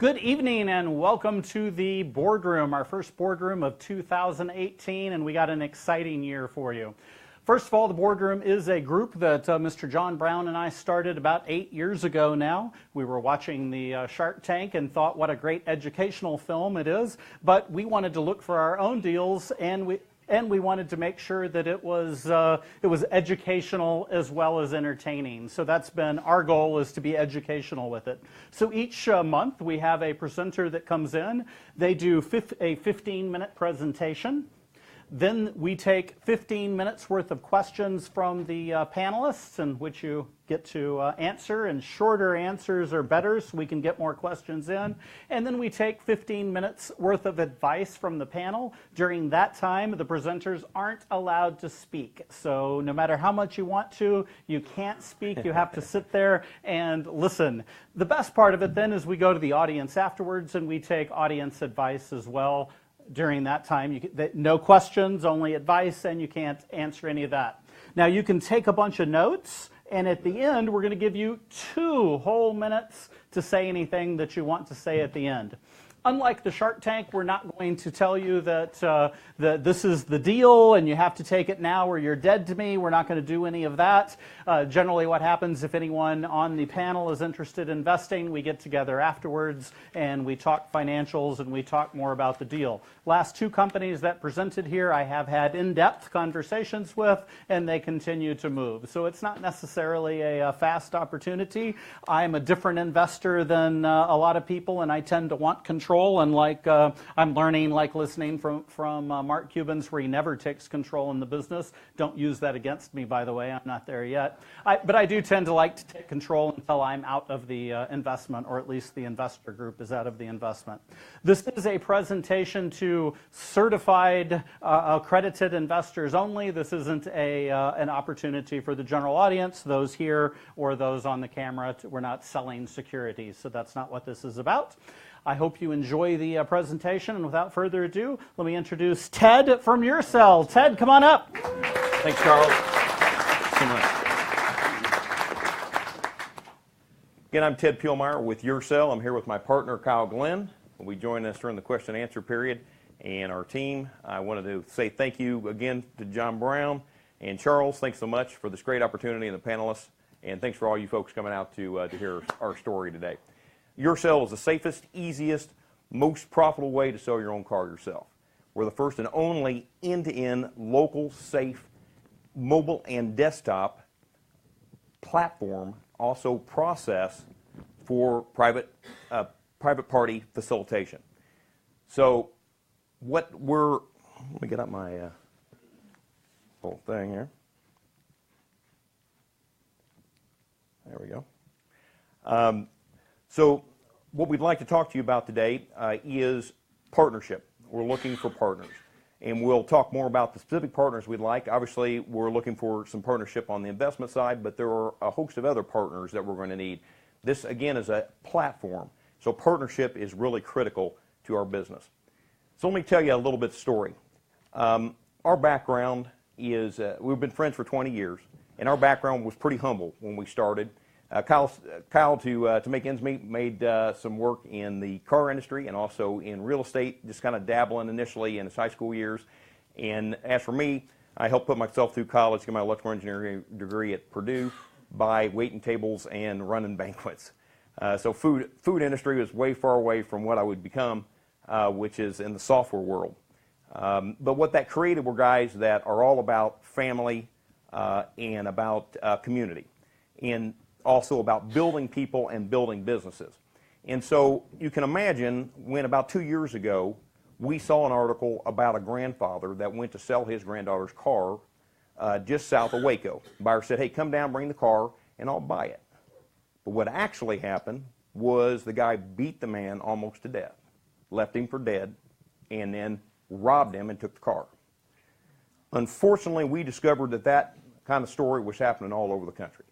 Good evening and welcome to the Boardroom, our first Boardroom of 2018, and we got an exciting year for you. First of all, the Boardroom is a group that Mr. John Brown and I started about 8 years ago now. We were watching the Shark Tank and thought what a great educational film it is, but we wanted to look for our own deals, and we wanted to make sure that it was educational as well as entertaining. So that's been our goal, is to be educational with it. So each month we have a presenter that comes in. They do a 15-minute presentation. Then we take 15 minutes worth of questions from the panelists, in which you get to answer, and shorter answers are better so we can get more questions in. And then we take 15 minutes worth of advice from the panel. During that time, the presenters aren't allowed to speak. So no matter how much you want to, you can't speak. You have to sit there and listen. The best part of it then is we go to the audience afterwards and we take audience advice as well. During that time, no questions, only advice, and you can't answer any of that. Now, you can take a bunch of notes, and at the end, we're going to give you 2 whole minutes to say anything that you want to say at the end. Unlike the Shark Tank, we're not going to tell you that this is the deal and you have to take it now or you're dead to me. We're not going to do any of that. Generally, what happens if anyone on the panel is interested in investing, we get together afterwards and we talk financials and we talk more about the deal. Last 2 companies that presented here, I have had in-depth conversations with, and they continue to move. So it's not necessarily a fast opportunity. I'm a different investor than a lot of people, and I tend to want control. And I'm learning, like listening from Mark Cuban's, where he never takes control in the business. Don't use that against me, by the way. I'm not there yet. But I do tend to like to take control until I'm out of the investment, or at least the investor group is out of the investment. This is a presentation to certified, accredited investors only. This isn't an opportunity for the general audience, those here or those on the camera. We're not selling securities, so that's not what this is about. I hope you enjoy the presentation, and without further ado, let me introduce Ted from Yursell. Ted, come on up. Thanks, Charles. So much. Again, I'm Ted Pielmeyer with Yursell. I'm here with my partner, Kyle Glenn. Will be joining us during the question and answer period. And our team, I wanted to say thank you again to John Brown and Charles. Thanks so much for this great opportunity and the panelists. And thanks for all you folks coming out to hear our story today. Yursell is the safest, easiest, most profitable way to sell your own car yourself. We're the first and only end-to-end local, safe, mobile and desktop platform, also process for private party facilitation. So let me get up my whole thing here. There we go. So what we'd like to talk to you about today is partnership. We're looking for partners. And we'll talk more about the specific partners we'd like. Obviously, we're looking for some partnership on the investment side, but there are a host of other partners that we're going to need. This, again, is a platform. So partnership is really critical to our business. So let me tell you a little bit of story. Our background is, we've been friends for 20 years, and our background was pretty humble when we started. Kyle, to make ends meet, made some work in the car industry and also in real estate, just kind of dabbling initially in his high school years. And as for me, I helped put myself through college, get my electrical engineering degree at Purdue by waiting tables and running banquets. So food industry was way far away from what I would become, which is in the software world. But what that created were guys that are all about family and about community, and also about building people and building businesses. And so you can imagine when about 2 years ago, we saw an article about a grandfather that went to sell his granddaughter's car just south of Waco. The buyer said, hey, come down, bring the car, and I'll buy it. But what actually happened was the guy beat the man almost to death, left him for dead, and then robbed him and took the car. Unfortunately, we discovered that kind of story was happening all over the country,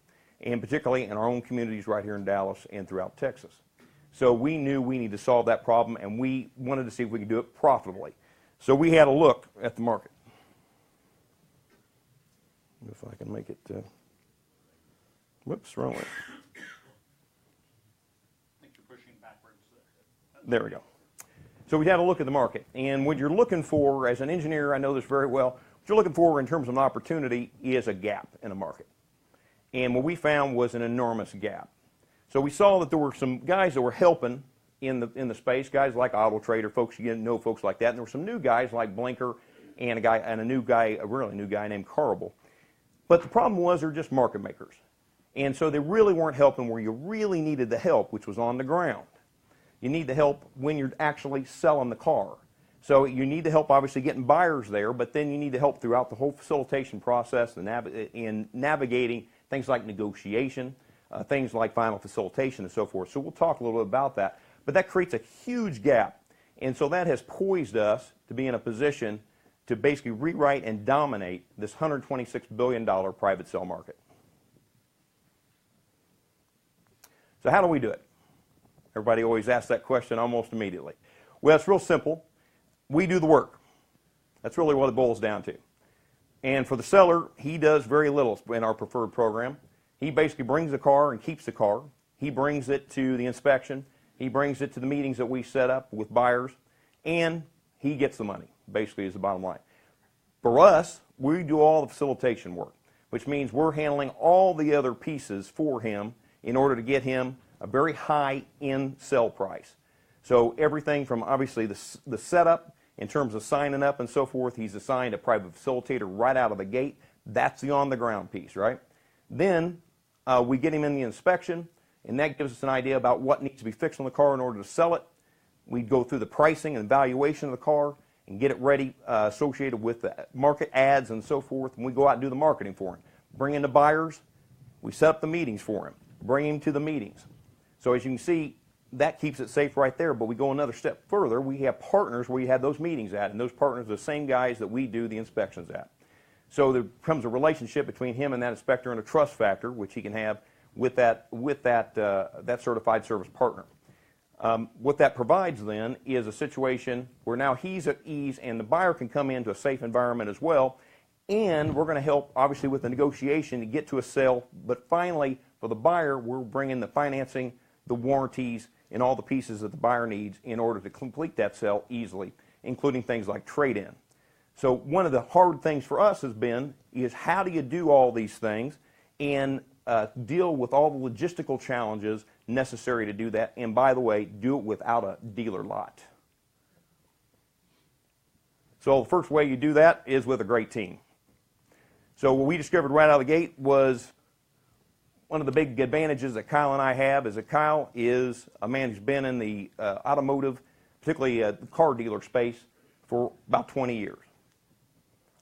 and particularly in our own communities right here in Dallas and throughout Texas. So we knew we needed to solve that problem, and we wanted to see if we could do it profitably. So we had a look at the market. If I can make it, whoops, wrong way. I think you're pushing backwards there. There we go. So we had a look at the market. And what you're looking for, as an engineer, I know this very well, what you're looking for in terms of an opportunity is a gap in a market. And what we found was an enormous gap. So we saw that there were some guys that were helping in the space, guys like Auto Trader, folks, you know, folks like that. And there were some new guys like Blinker and a really new guy named Carable. But the problem was they're just market makers. And so they really weren't helping where you really needed the help, which was on the ground. You need the help when you're actually selling the car. So you need the help, obviously, getting buyers there, but then you need the help throughout the whole facilitation process in navigating things like negotiation, things like final facilitation and so forth. So we'll talk a little bit about that. But that creates a huge gap. And so that has poised us to be in a position to basically rewrite and dominate this $126 billion private sale market. So how do we do it? Everybody always asks that question almost immediately. Well, it's real simple. We do the work. That's really what it boils down to. And for the seller, he does very little in our preferred program. He basically brings the car and keeps the car. He brings it to the inspection. He brings it to the meetings that we set up with buyers. And he gets the money, basically, is the bottom line. For us, we do all the facilitation work, which means we're handling all the other pieces for him in order to get him a very high end sell price. So everything from obviously the setup in terms of signing up and so forth, he's assigned a private facilitator right out of the gate. That's the on the ground piece, right? Then we get him in the inspection, and that gives us an idea about what needs to be fixed on the car in order to sell it. We go through the pricing and valuation of the car and get it ready associated with the market ads and so forth, and we go out and do the marketing for him. Bring in the buyers, we set up the meetings for him, bring him to the meetings. So as you can see, that keeps it safe right there, but we go another step further. We have partners where we have those meetings at, and those partners are the same guys that we do the inspections at. So there becomes a relationship between him and that inspector and a trust factor, which he can have with that certified service partner. What that provides then is a situation where now he's at ease and the buyer can come into a safe environment as well, and we're going to help, obviously, with the negotiation to get to a sale, but finally, for the buyer, we're bringing the financing, the warranties, and all the pieces that the buyer needs in order to complete that sale easily, including things like trade-in. So one of the hard things for us has been is how do you do all these things and deal with all the logistical challenges necessary to do that, and by the way, do it without a dealer lot. So the first way you do that is with a great team. So what we discovered right out of the gate was one of the big advantages that Kyle and I have is that Kyle is a man who's been in the automotive, particularly the car dealer space, for about 20 years.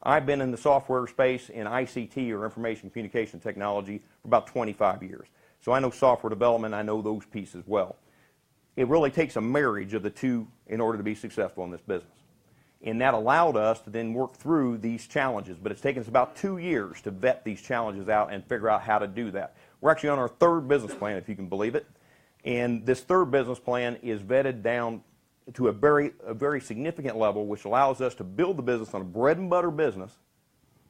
I've been in the software space in ICT, or information communication technology, for about 25 years. So I know software development, I know those pieces well. It really takes a marriage of the two in order to be successful in this business. And that allowed us to then work through these challenges. But it's taken us about 2 years to vet these challenges out and figure out how to do that. We're actually on our third business plan, if you can believe it. And this third business plan is vetted down to a very significant level, which allows us to build the business on a bread and butter business,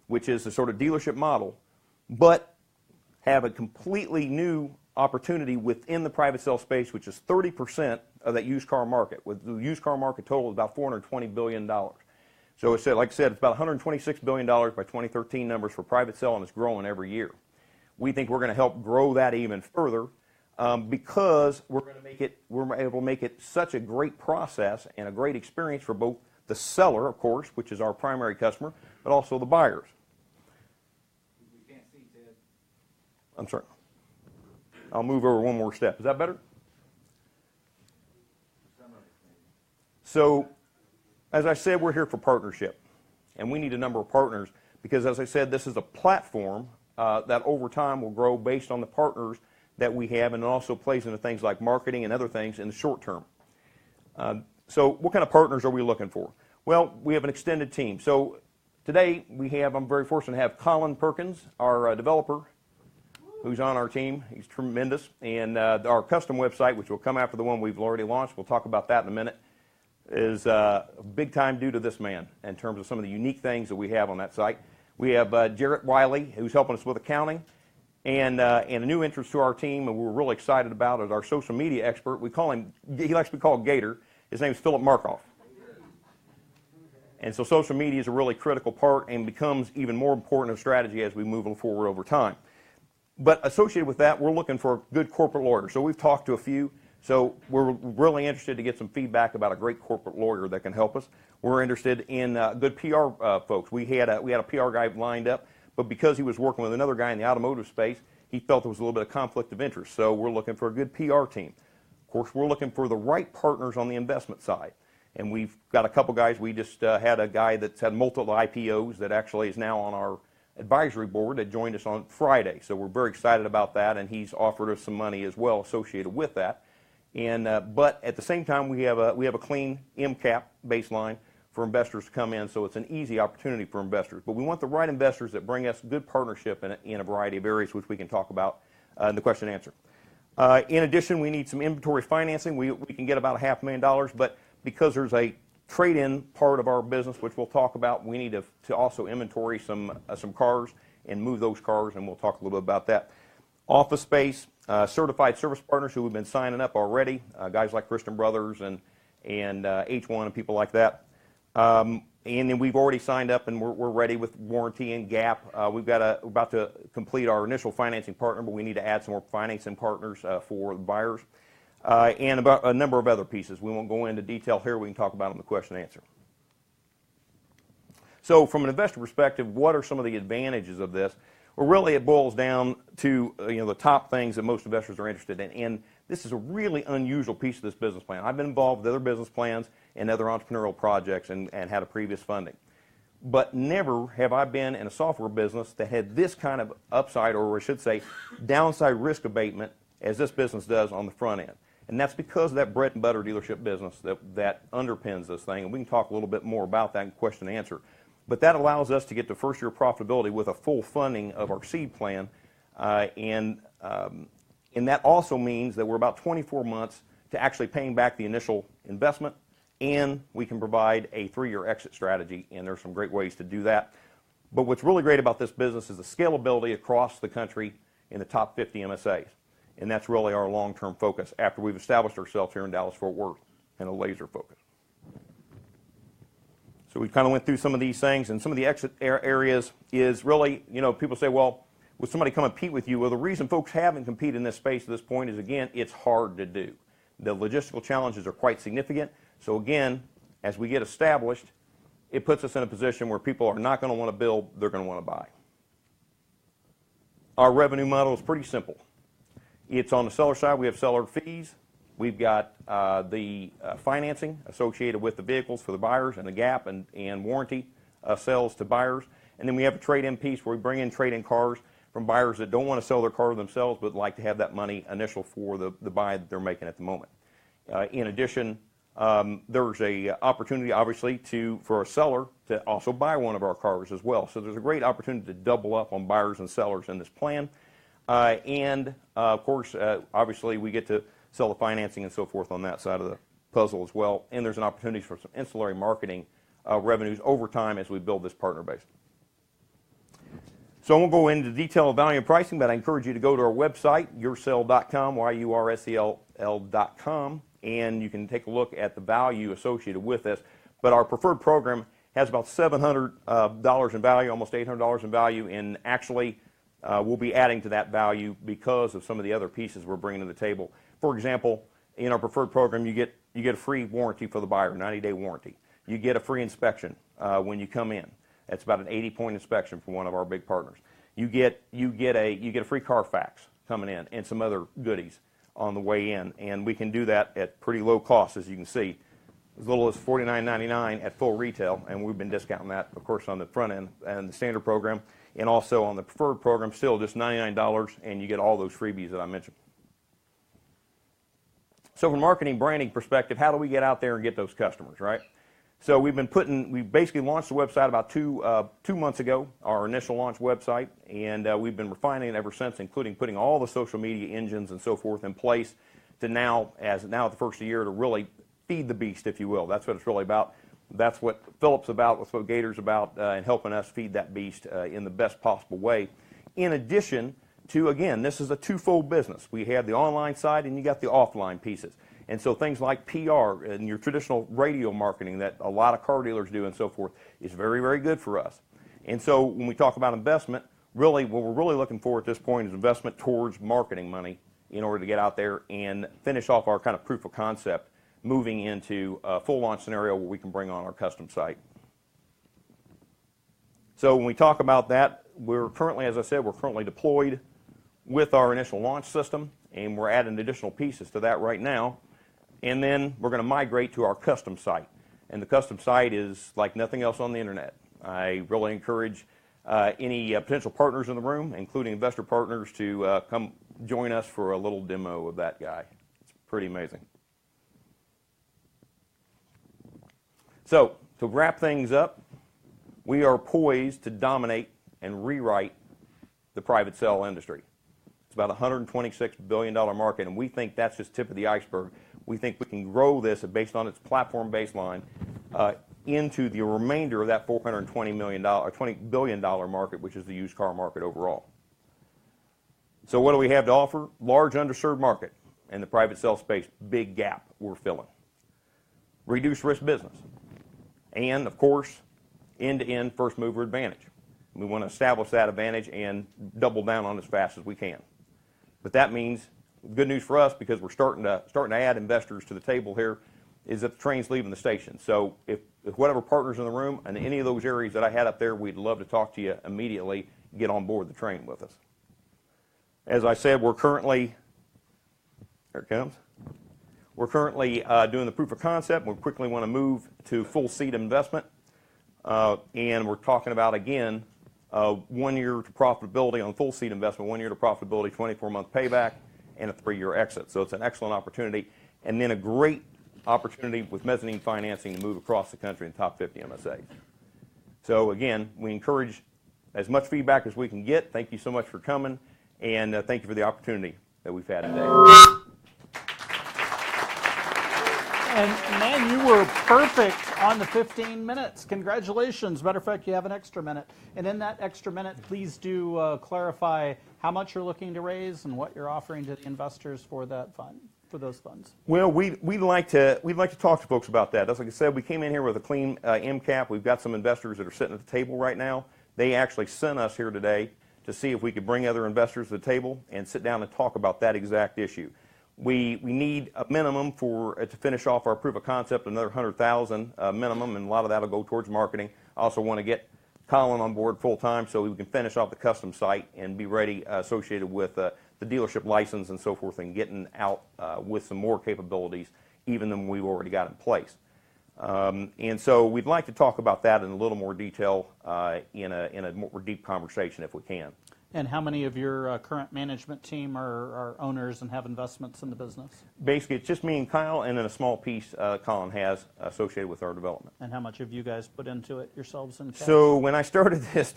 which is the sort of dealership model, but have a completely new opportunity within the private sale space, which is 30% of that used car market, with the used car market total of about $420 billion. So it's, like I said, it's about $126 billion by 2013 numbers for private sale, and it's growing every year. We think we're going to help grow that even further because we're able to make it such a great process and a great experience for both the seller, of course, which is our primary customer, but also the buyers. We can't see, Ted. I'm sorry. I'll move over one more step. Is that better? So, as I said, we're here for partnership, and we need a number of partners because, as I said, this is a platform that over time will grow based on the partners that we have, and it also plays into things like marketing and other things in the short term. So what kind of partners are we looking for? Well, we have an extended team. So today I'm very fortunate to have Colin Perkins, our developer, who's on our team. He's tremendous. And our custom website, which will come after the one we've already launched, we'll talk about that in a minute, is big time due to this man in terms of some of the unique things that we have on that site. We have Jarrett Wiley, who's helping us with accounting. And a new entrance to our team, and we're really excited about, is our social media expert. We call him, he likes to be called Gator. His name is Philip Markoff. And so social media is a really critical part and becomes even more important of strategy as we move forward over time. But associated with that, we're looking for a good corporate lawyer. So we've talked to a few. So we're really interested to get some feedback about a great corporate lawyer that can help us. We're interested in good PR folks. We had a PR guy lined up, but because he was working with another guy in the automotive space, he felt there was a little bit of conflict of interest. So we're looking for a good PR team. Of course, we're looking for the right partners on the investment side. And we've got a couple guys. We just had a guy that's had multiple IPOs that actually is now on our advisory board that joined us on Friday. So we're very excited about that, and he's offered us some money as well associated with that. And but at the same time, we have a clean MCAP baseline for investors to come in, so it's an easy opportunity for investors. But we want the right investors that bring us good partnership in a variety of areas, which we can talk about in the question and answer. In addition, we need some inventory financing. We can get about $500,000, but because there's a trade-in part of our business, which we'll talk about, we need to also inventory some cars and move those cars, and we'll talk a little bit about that. Office space, certified service partners who have been signing up already, guys like Christian Brothers and H1 and people like that. And then we've already signed up, and we're ready with warranty and gap. We're about to complete our initial financing partner, but we need to add some more financing partners for the buyers. And about a number of other pieces. We won't go into detail here. We can talk about them in the question and answer. So from an investor perspective, what are some of the advantages of this? Well, really it boils down to the top things that most investors are interested in. And this is a really unusual piece of this business plan. I've been involved with other business plans and other entrepreneurial projects and had a previous funding. But never have I been in a software business that had this kind of upside, or I should say downside risk abatement, as this business does on the front end. And that's because of that bread and butter dealership business that underpins this thing. And we can talk a little bit more about that in question and answer. But that allows us to get to first year profitability with a full funding of our seed plan. And that also means that we're about 24 months to actually paying back the initial investment. And we can provide a 3-year exit strategy. And there's some great ways to do that. But what's really great about this business is the scalability across the country in the top 50 MSAs. And that's really our long-term focus after we've established ourselves here in Dallas-Fort Worth in a laser focus. So we kind of went through some of these things, and some of the exit areas is really, people say, well, would somebody come and compete with you? Well, the reason folks haven't competed in this space at this point is, again, it's hard to do. The logistical challenges are quite significant. So again, as we get established, it puts us in a position where people are not going to want to build, they're going to want to buy. Our revenue model is pretty simple. It's on the seller side. We have seller fees. We've got the financing associated with the vehicles for the buyers and the gap and warranty sales to buyers. And then we have a trade-in piece where we bring in trade-in cars from buyers that don't want to sell their car themselves but like to have that money initial for the buy that they're making at the moment. In addition, there's a opportunity, obviously, for a seller to also buy one of our cars as well. So there's a great opportunity to double up on buyers and sellers in this plan. Of course, obviously, we get to sell the financing and so forth on that side of the puzzle as well. And there's an opportunity for some ancillary marketing revenues over time as we build this partner base. So I won't go into detail of value and pricing, but I encourage you to go to our website, yursell.com, yursell.com, and you can take a look at the value associated with this. But our preferred program has about $700 in value, almost $800 in value, and actually we'll be adding to that value because of some of the other pieces we're bringing to the table. For example, in our preferred program, you get a free warranty for the buyer, 90-day warranty. You get a free inspection when you come in. That's about an 80-point inspection for one of our big partners. You get a free Carfax coming in and some other goodies on the way in, and we can do that at pretty low cost, as you can see, as little as $49.99 at full retail, and we've been discounting that, of course, on the front end and the standard program, and also on the preferred program, still just $99, and you get all those freebies that I mentioned. So from a marketing branding perspective, how do we get out there and get those customers, right? So we basically launched the website about two months ago, our initial launch website, and we've been refining it ever since, including putting all the social media engines and so forth in place to now at the first of the year, to really feed the beast, if you will. That's what it's really about. That's what Philip's about, that's what Gator's about, and helping us feed that beast in the best possible way. In addition to, again, this is a twofold business. We have the online side and you got the offline pieces. And so things like PR and your traditional radio marketing that a lot of car dealers do and so forth is very, very good for us. And so when we talk about investment, really what we're really looking for at this point is investment towards marketing money in order to get out there and finish off our kind of proof of concept, moving into a full launch scenario where we can bring on our custom site. So when we talk about that, we're currently, as I said, we're currently deployed with our initial launch system, and we're adding additional pieces to that right now. And then we're going to migrate to our custom site. And the custom site is like nothing else on the internet. I really encourage any potential partners in the room, including investor partners, to come join us for a little demo of that guy. It's pretty amazing. So to wrap things up, we are poised to dominate and rewrite the private sale industry. It's about a $126 billion market, and we think that's just tip of the iceberg. We think we can grow this based on its platform baseline into the remainder of that $20 billion market, which is the used car market overall. So what do we have to offer? Large underserved market in the private sale space, big gap we're filling. Reduced risk business. And, of course, end-to-end first mover advantage. We want to establish that advantage and double down on it as fast as we can. But that means, good news for us, because we're starting to add investors to the table here, is that the train's leaving the station. So if whatever partners in the room and any of those areas that I had up there, we'd love to talk to you immediately, get on board the train with us. As I said, we're currently, here it comes. We're currently doing the proof of concept. We quickly want to move to full seed investment. And we're talking about, again, 1 year to profitability on full seed investment, 1 year to profitability, 24-month payback, and a 3-year exit. So it's an excellent opportunity. And then a great opportunity with mezzanine financing to move across the country in top 50 MSAs. So again, we encourage as much feedback as we can get. Thank you so much for coming, and thank you for the opportunity that we've had today. And man, you were perfect on the 15 minutes. Congratulations. Matter of fact, you have an extra minute. And in that extra minute, please do clarify how much you're looking to raise and what you're offering to the investors for that fund, for those funds. Well, we'd like to talk to folks about that. As like I said, we came in here with a clean MCAP. We've got some investors that are sitting at the table right now. They actually sent us here today to see if we could bring other investors to the table and sit down and talk about that exact issue. We need a minimum to finish off our proof of concept, another 100,000 minimum, and a lot of that will go towards marketing. I also want to get Colin on board full time so we can finish off the custom site and be ready associated with the dealership license and so forth, and getting out with some more capabilities even than we've already got in place. And so we'd like to talk about that in a little more detail in a more deep conversation if we can. And how many of your current management team are owners and have investments in the business? Basically, it's just me and Kyle, and then a small piece Colin has associated with our development. And how much have you guys put into it yourselves in cash? So when I started this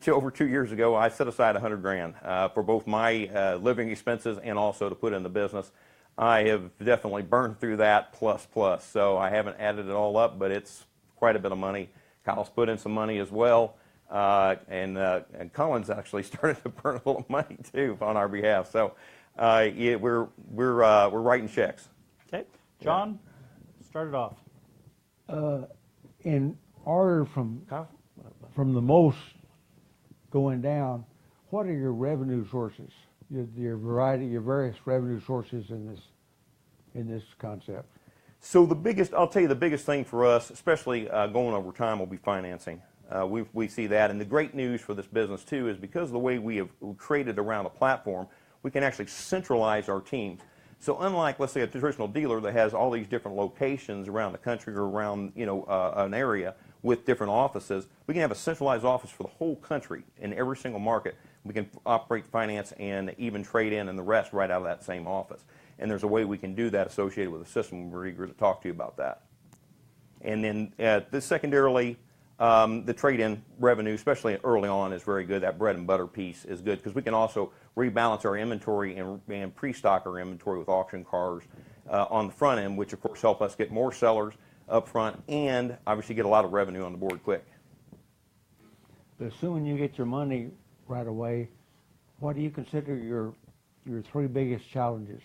over 2 years ago, I set aside $100,000 for both my living expenses and also to put in the business. I have definitely burned through that plus. So I haven't added it all up, but it's quite a bit of money. Kyle's put in some money as well. And Colin's actually started to burn a little money too on our behalf. So yeah, we're writing checks. Okay, John, start it off. In order from the most going down, what are your revenue sources? Your various revenue sources in this concept. So I'll tell you the biggest thing for us, especially going over time, will be financing. We see that, and the great news for this business too is because of the way we have created around a platform, we can actually centralize our teams. So unlike, let's say, a traditional dealer that has all these different locations around the country or around an area with different offices, we can have a centralized office for the whole country in every single market. We can operate finance and even trade in and the rest right out of that same office. And there's a way we can do that associated with the system. We're eager to talk to you about that. And then secondarily, the trade-in revenue, especially early on, is very good. That bread and butter piece is good because we can also rebalance our inventory and pre-stock our inventory with auction cars on the front end, which of course help us get more sellers up front and obviously get a lot of revenue on the board quick. But assuming you get your money right away, What do you consider your three biggest challenges?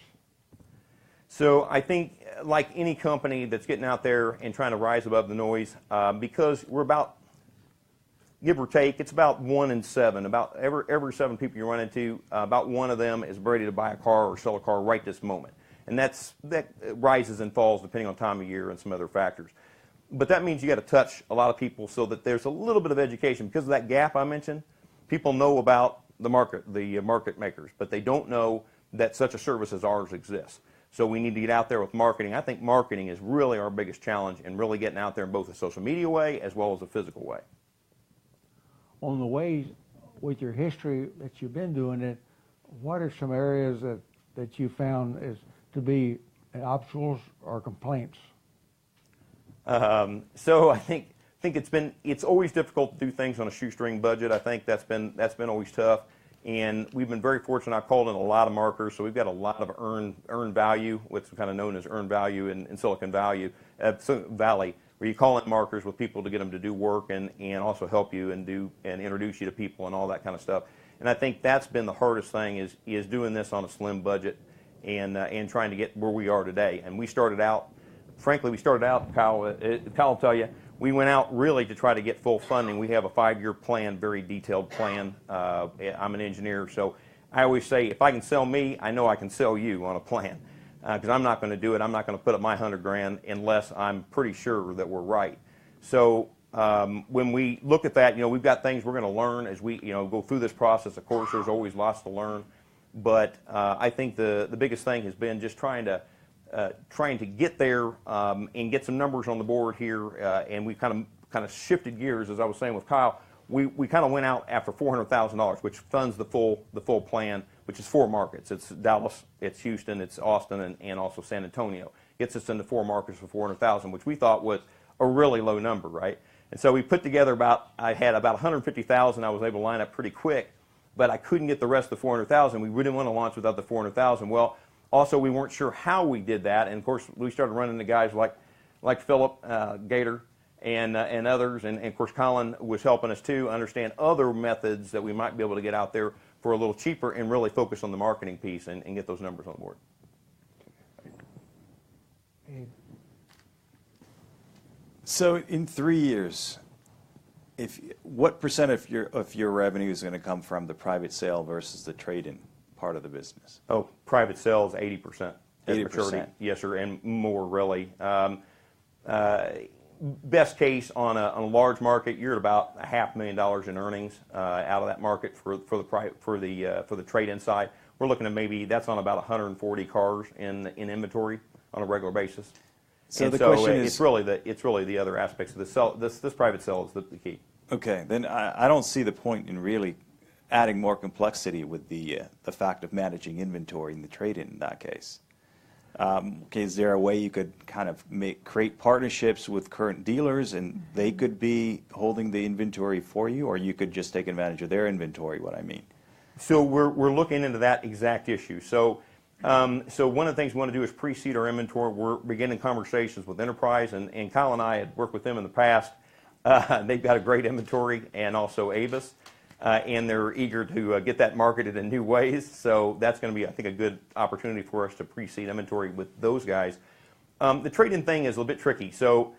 So I think, like any company that's getting out there and trying to rise above the noise, because we're about, give or take, it's about 1 in 7. About every 7 people you run into, about 1 of them is ready to buy a car or sell a car right this moment. And that rises and falls depending on time of year and some other factors. But that means you got to touch a lot of people so that there's a little bit of education. Because of that gap I mentioned, people know about the market makers, but they don't know that such a service as ours exists. So we need to get out there with marketing. I think marketing is really our biggest challenge, and really getting out there in both a social media way as well as a physical way. On the ways, with your history that you've been doing it, what are some areas that you found is to be obstacles or complaints? So I think it's always difficult to do things on a shoestring budget. I think that's been always tough. And we've been very fortunate. I've called in a lot of markers, so we've got a lot of earned value, what's kind of known as earned value in Silicon Valley, where you call in markers with people to get them to do work and also help you and introduce you to people and all that kind of stuff. And I think that's been the hardest thing is doing this on a slim budget and trying to get where we are today. And we started out, Kyle will tell you, we went out really to try to get full funding. We have a 5-year plan, very detailed plan. I'm an engineer, so I always say, if I can sell me, I know I can sell you on a plan. Because I'm not going to do it. I'm not going to put up my $100,000 unless I'm pretty sure that we're right. So when we look at that, we've got things we're going to learn as we go through this process. Of course, there's always lots to learn, but I think the biggest thing has been just trying to get there and get some numbers on the board here, and we kind of shifted gears, as I was saying with Kyle. We kind of went out after $400,000, which funds the full plan, which is 4 markets. It's Dallas, it's Houston, it's Austin, and also San Antonio. Gets us into 4 markets for $400,000, which we thought was a really low number, right? And so we put together I had about $150,000 I was able to line up pretty quick, but I couldn't get the rest of the $400,000. We didn't want to launch without the $400,000. Well, also, we weren't sure how we did that, and of course, we started running into guys like Philip Gator and others, and of course, Colin was helping us too understand other methods that we might be able to get out there for a little cheaper and really focus on the marketing piece and get those numbers on board. So, in 3 years, what % of your revenue is going to come from the private sale versus the trade-in part of the business? Oh, private sales, 80%. 80%? Yes, sir, and more really. Best case on a large market, you're at about $500,000 in earnings out of that market for the trade-in side. We're looking at maybe that's on about 140 cars in inventory on a regular basis. So the question is, it's really the other aspects of this private sale is the key. Okay, then I don't see the point in really adding more complexity with the fact of managing inventory in the trade-in in that case. Okay, is there a way you could kind of create partnerships with current dealers and they could be holding the inventory for you, or you could just take advantage of their inventory, what I mean? So we're looking into that exact issue. So one of the things we want to do is pre-seed our inventory. We're beginning conversations with Enterprise, and Kyle and I had worked with them in the past. They've got a great inventory, and also Avis. And they're eager to get that marketed in new ways. So that's going to be, I think, a good opportunity for us to pre-seed inventory with those guys. The trade-in thing is a little bit tricky. So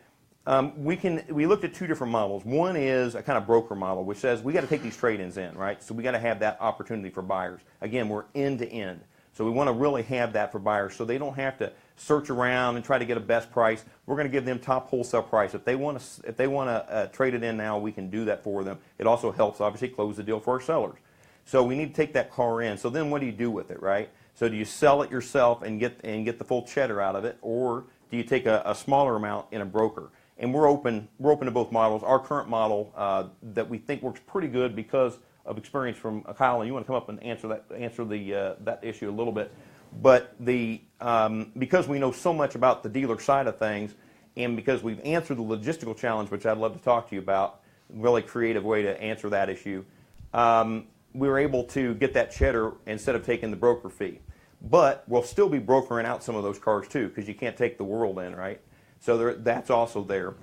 we looked at 2 different models. One is a kind of broker model, which says we got to take these trade-ins in, right? So we got to have that opportunity for buyers. Again, we're end-to-end. So we want to really have that for buyers so they don't have to search around and try to get a best price. We're going to give them top wholesale price. If they want to trade it in now, we can do that for them. It also helps, obviously, close the deal for our sellers. So we need to take that car in. So then what do you do with it, right? So do you sell it yourself and get the full cheddar out of it, or do you take a smaller amount in a broker? And we're open to both models. Our current model that we think works pretty good because of experience from Kyle, and you want to come up and answer that issue a little bit. But because we know so much about the dealer side of things, and because we've answered the logistical challenge, which I'd love to talk to you about, really creative way to answer that issue, we were able to get that cheddar instead of taking the broker fee. But we'll still be brokering out some of those cars too, because you can't take the world in, right? So that's also there.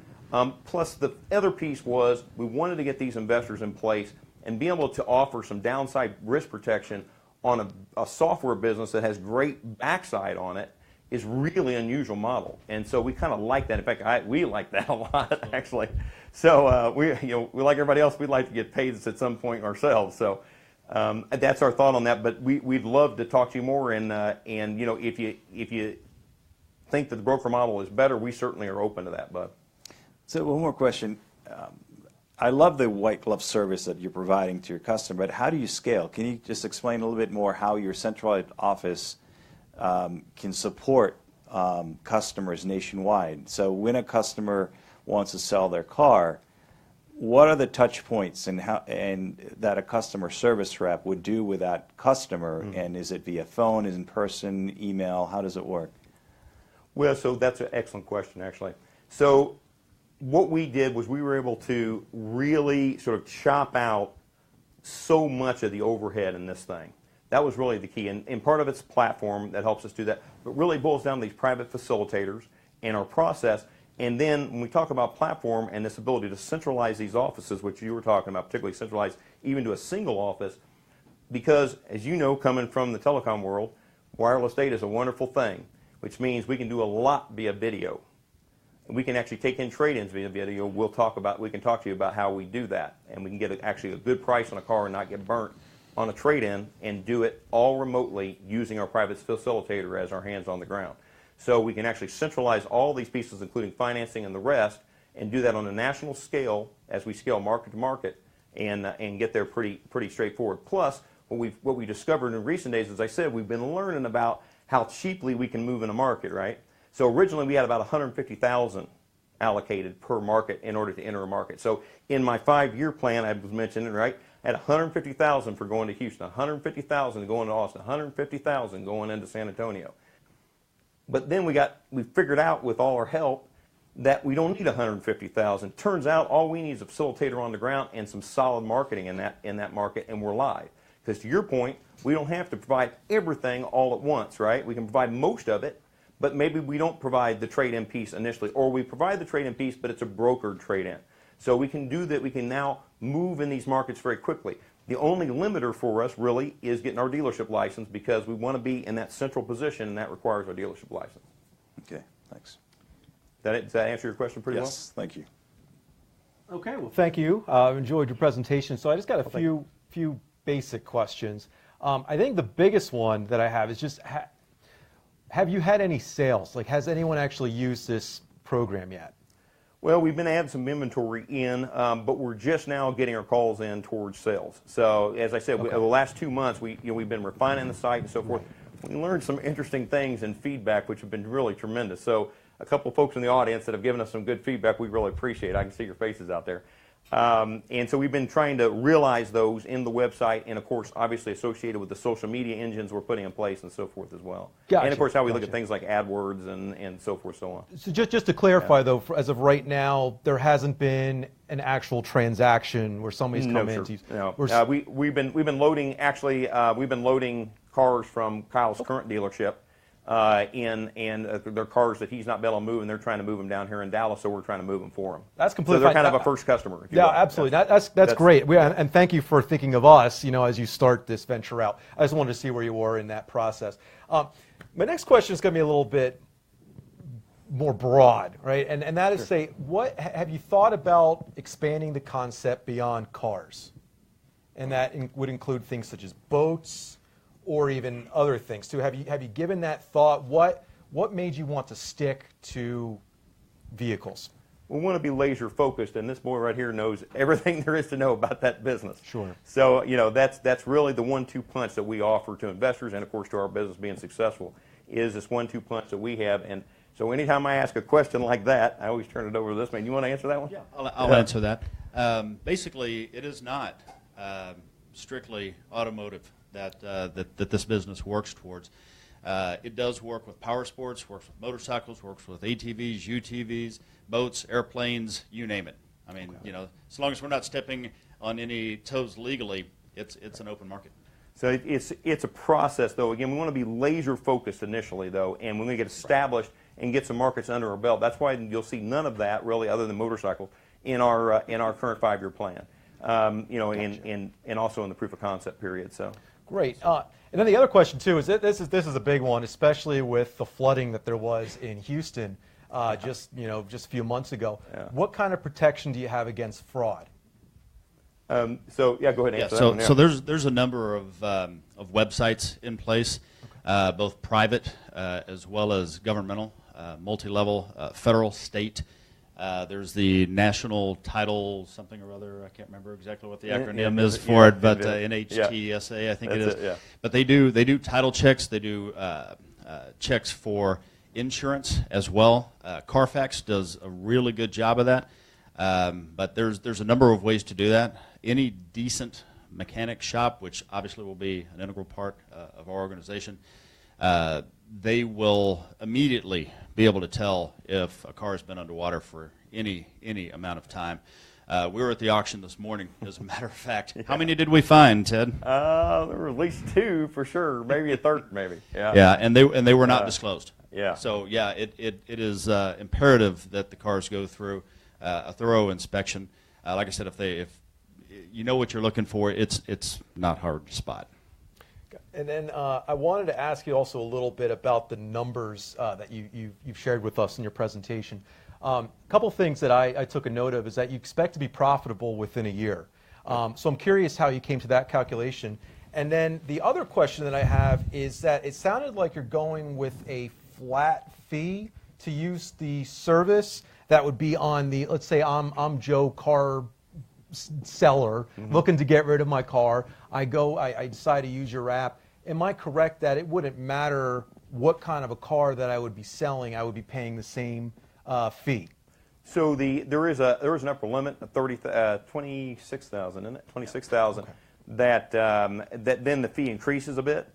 Plus the other piece was we wanted to get these investors in place and being able to offer some downside risk protection on a software business that has great backside on it is really unusual model. And so we kind of like that. In fact, we like that a lot, actually. So we like everybody else, we'd like to get paid at some point ourselves. So that's our thought on that. But we'd love to talk to you more. And if you think that the broker model is better, we certainly are open to that, Bud. So one more question. I love the white glove service that you're providing to your customer, but how do you scale? Can you just explain a little bit more how your centralized office can support customers nationwide? So when a customer wants to sell their car, what are the touch points and that a customer service rep would do with that customer? Mm-hmm. And is it via phone, is it in person, email? How does it work? Well, so that's an excellent question, actually. So what we did was we were able to really sort of chop out so much of the overhead in this thing. That was really the key. And part of it's platform that helps us do that. But really boils down to these private facilitators and our process. And then when we talk about platform and this ability to centralize these offices, which you were talking about, particularly centralize even to a single office, because as you know, coming from the telecom world, wireless data is a wonderful thing, which means we can do a lot via video. We can actually take in trade-ins via video. We can talk to you about how we do that. And we can get actually a good price on a car and not get burnt on a trade-in and do it all remotely using our private facilitator as our hands on the ground. So we can actually centralize all these pieces, including financing and the rest, and do that on a national scale as we scale market to market and get there pretty straightforward. Plus, what we discovered in recent days, as I said, we've been learning about how cheaply we can move in a market, right? So originally we had about $150,000 allocated per market in order to enter a market. So in my 5-year plan, I was mentioning, right, I had $150,000 for going to Houston, $150,000 going to Austin, $150,000 going into San Antonio. But then we figured out with all our help that we don't need $150,000. Turns out all we need is a facilitator on the ground and some solid marketing in that market, and we're live. Because to your point, we don't have to provide everything all at once, right? We can provide most of it, but maybe we don't provide the trade-in piece initially, or we provide the trade-in piece, but it's a brokered trade-in. So we can do that. We can now move in these markets very quickly. The only limiter for us really is getting our dealership license, because we want to be in that central position, and that requires our dealership license. Okay, thanks. Does that answer your question pretty well? Yes, thank you. Okay, well, thank you. Enjoyed your presentation. So I just got a few basic questions. I think the biggest one that I have is just, have you had any sales? Like, has anyone actually used this program yet? Well, we've been adding some inventory in, but we're just now getting our calls in towards sales. So, as I said, over the last 2 months, we've been refining the site and so forth. We learned some interesting things and feedback, which have been really tremendous. So, a couple of folks in the audience that have given us some good feedback, we really appreciate. I can see your faces out there. And so we've been trying to realize those in the website, and of course, obviously associated with the social media engines we're putting in place and so forth as well. Gotcha. And of course, how we look at things like AdWords and so forth, so on. So just to clarify, though, as of right now, there hasn't been an actual transaction where somebody's come in. No, we've been loading. Actually, we've been loading cars from Kyle's current dealership. They're cars that he's not been able to move, and they're trying to move them down here in Dallas, so we're trying to move them for him. That's completely fine. So they're fine. kind of a first customer. If you yeah, will. absolutely. That's great. And thank you for thinking of us, as you start this venture out. I just wanted to see where you were in that process. My next question is going to be a little bit more broad, right? And that is, say, what have you thought about expanding the concept beyond cars? And that would include things such as boats, or even other things too. Have you given that thought? What made you want to stick to vehicles? We want to be laser focused, and this boy right here knows everything there is to know about that business. Sure. So that's really the 1-2 punch that we offer to investors, and of course to our business being successful, is this 1-2 punch that we have. And so anytime I ask a question like that, I always turn it over to this man. You want to answer that one? Yeah, I'll answer that. Basically, it is not strictly automotive that this business works towards. It does work with power sports, works with motorcycles, works with ATVs, UTVs, boats, airplanes, you name it. I mean, as long as we're not stepping on any toes legally, it's an open market. So it's a process, though. Again, we want to be laser focused initially, though, and when we get established and get some markets under our belt, that's why you'll see none of that really, other than motorcycles, in our current 5-year plan. and also in the proof of concept period. So Great. And then the other question too is that this is a big one, especially with the flooding that there was in Houston just a few months ago. Yeah. What kind of protection do you have against fraud? go ahead and answer that one. So there's a number of websites in place, both private as well as governmental, multi-level, federal, state. There's the National Title something or other. I can't remember exactly what the acronym is for it, but NHTSA, I think it is. Yeah. But they do title checks. They do checks for insurance as well. Carfax does a really good job of that. But there's a number of ways to do that. Any decent mechanic shop, which obviously will be an integral part of our organization, they will immediately be able to tell if a car has been underwater for any amount of time. We were at the auction this morning, as a matter of fact. How many did we find, Ted? There were at least 2 for sure, maybe a third, maybe. Yeah. Yeah, and they were not disclosed. Yeah. So yeah, it is imperative that the cars go through a thorough inspection. Like I said, if you know what you're looking for, it's not hard to spot. And then I wanted to ask you also a little bit about the numbers that you've shared with us in your presentation. A couple things that I took a note of is that you expect to be profitable within a year. So I'm curious how you came to that calculation. And then the other question that I have is that it sounded like you're going with a flat fee to use the service that would be on the, let's say I'm Joe, car seller, looking to get rid of my car. I decide to use your app. Am I correct that it wouldn't matter what kind of a car that I would be selling, I would be paying the same fee? So there is an upper limit of 26,000, isn't it? 26,000. Okay. That then the fee increases a bit,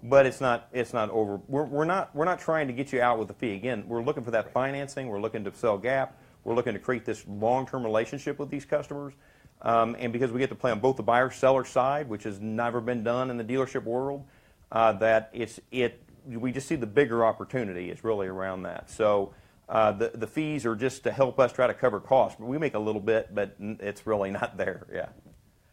but it's not over. We're not trying to get you out with the fee. Again, we're looking for that financing. We're looking to sell gap. We're looking to create this long-term relationship with these customers. And because we get to play on both the buyer-seller side, which has never been done in the dealership world, we just see the bigger opportunity is really around that. So the fees are just to help us try to cover costs. We make a little bit, but it's really not there. Yeah.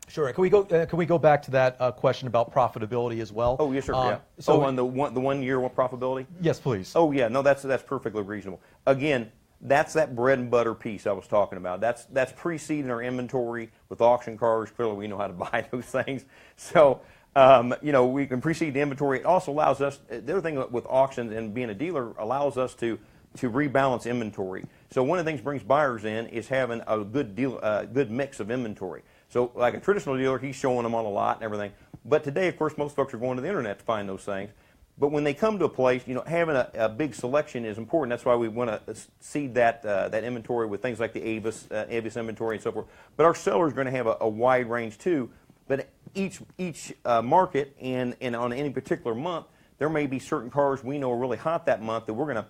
Sure. Can we go back to that question about profitability as well? Oh, yes, sir. Yeah. So on the 1 year profitability? Yes, please. Oh, yeah. No, that's perfectly reasonable. Again, that's that bread and butter piece I was talking about. That's preceding our inventory with auction cars. Clearly, we know how to buy those things. So, we can precede the inventory. It also allows us, the other thing with auctions and being a dealer allows us to rebalance inventory. So one of the things that brings buyers in is having a good mix of inventory. So like a traditional dealer, he's showing them on a lot and everything. But today, of course, most folks are going to the internet to find those things. But when they come to a place, having a big selection is important. That's why we want to seed that inventory with things like the Avis inventory and so forth. But our sellers are going to have a wide range too. But each market and on any particular month, there may be certain cars we know are really hot that month that we're going to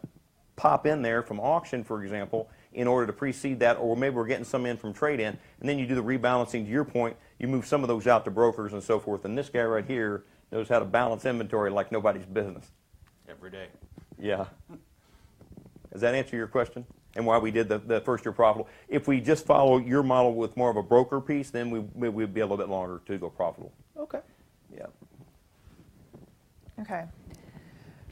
pop in there from auction, for example, in order to precede that, or maybe we're getting some in from trade-in, and then you do the rebalancing. To your point, you move some of those out to brokers and so forth. And this guy right here knows how to balance inventory like nobody's business. Every day. Yeah. Does that answer your question? And why we did the first year profitable? If we just follow your model with more of a broker piece, then we'd be a little bit longer to go profitable. Okay. Yeah. Okay.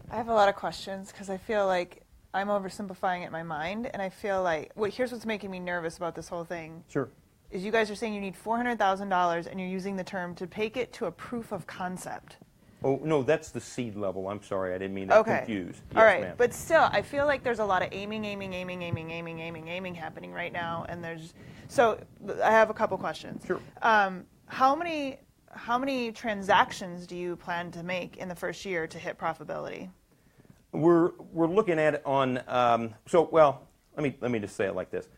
I have a lot of questions because I feel like I'm oversimplifying it in my mind, and I feel like here's what's making me nervous about this whole thing. Sure. Is you guys are saying you need $400,000, and you're using the term to take it to a proof of concept. Oh, no, that's the seed level. I'm sorry, I didn't mean to confuse. All right, ma'am. but still, I feel like there's a lot of aiming happening right now, and so I have a couple questions. Sure. How many transactions do you plan to make in the first year to hit profitability? We're looking at it on let me just say it like this.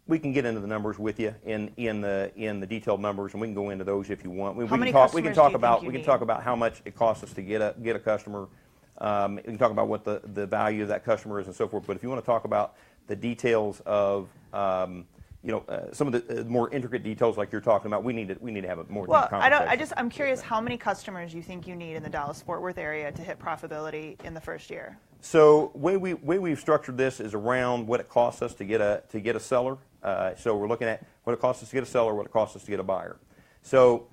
We can get into the numbers with you in the detailed numbers, and we can go into those if you want. We can talk about how much it costs us to get a customer. We can talk about what the value of that customer is and so forth. But if you want to talk about the details of some of the more intricate details like you're talking about, we need to have a more deep conversation. I'm curious how many customers you think you need in the Dallas-Fort Worth area to hit profitability in the first year. So way we've structured this is around what it costs us to get a seller. So we're looking at what it costs us to get a seller, what it costs us to get a buyer. So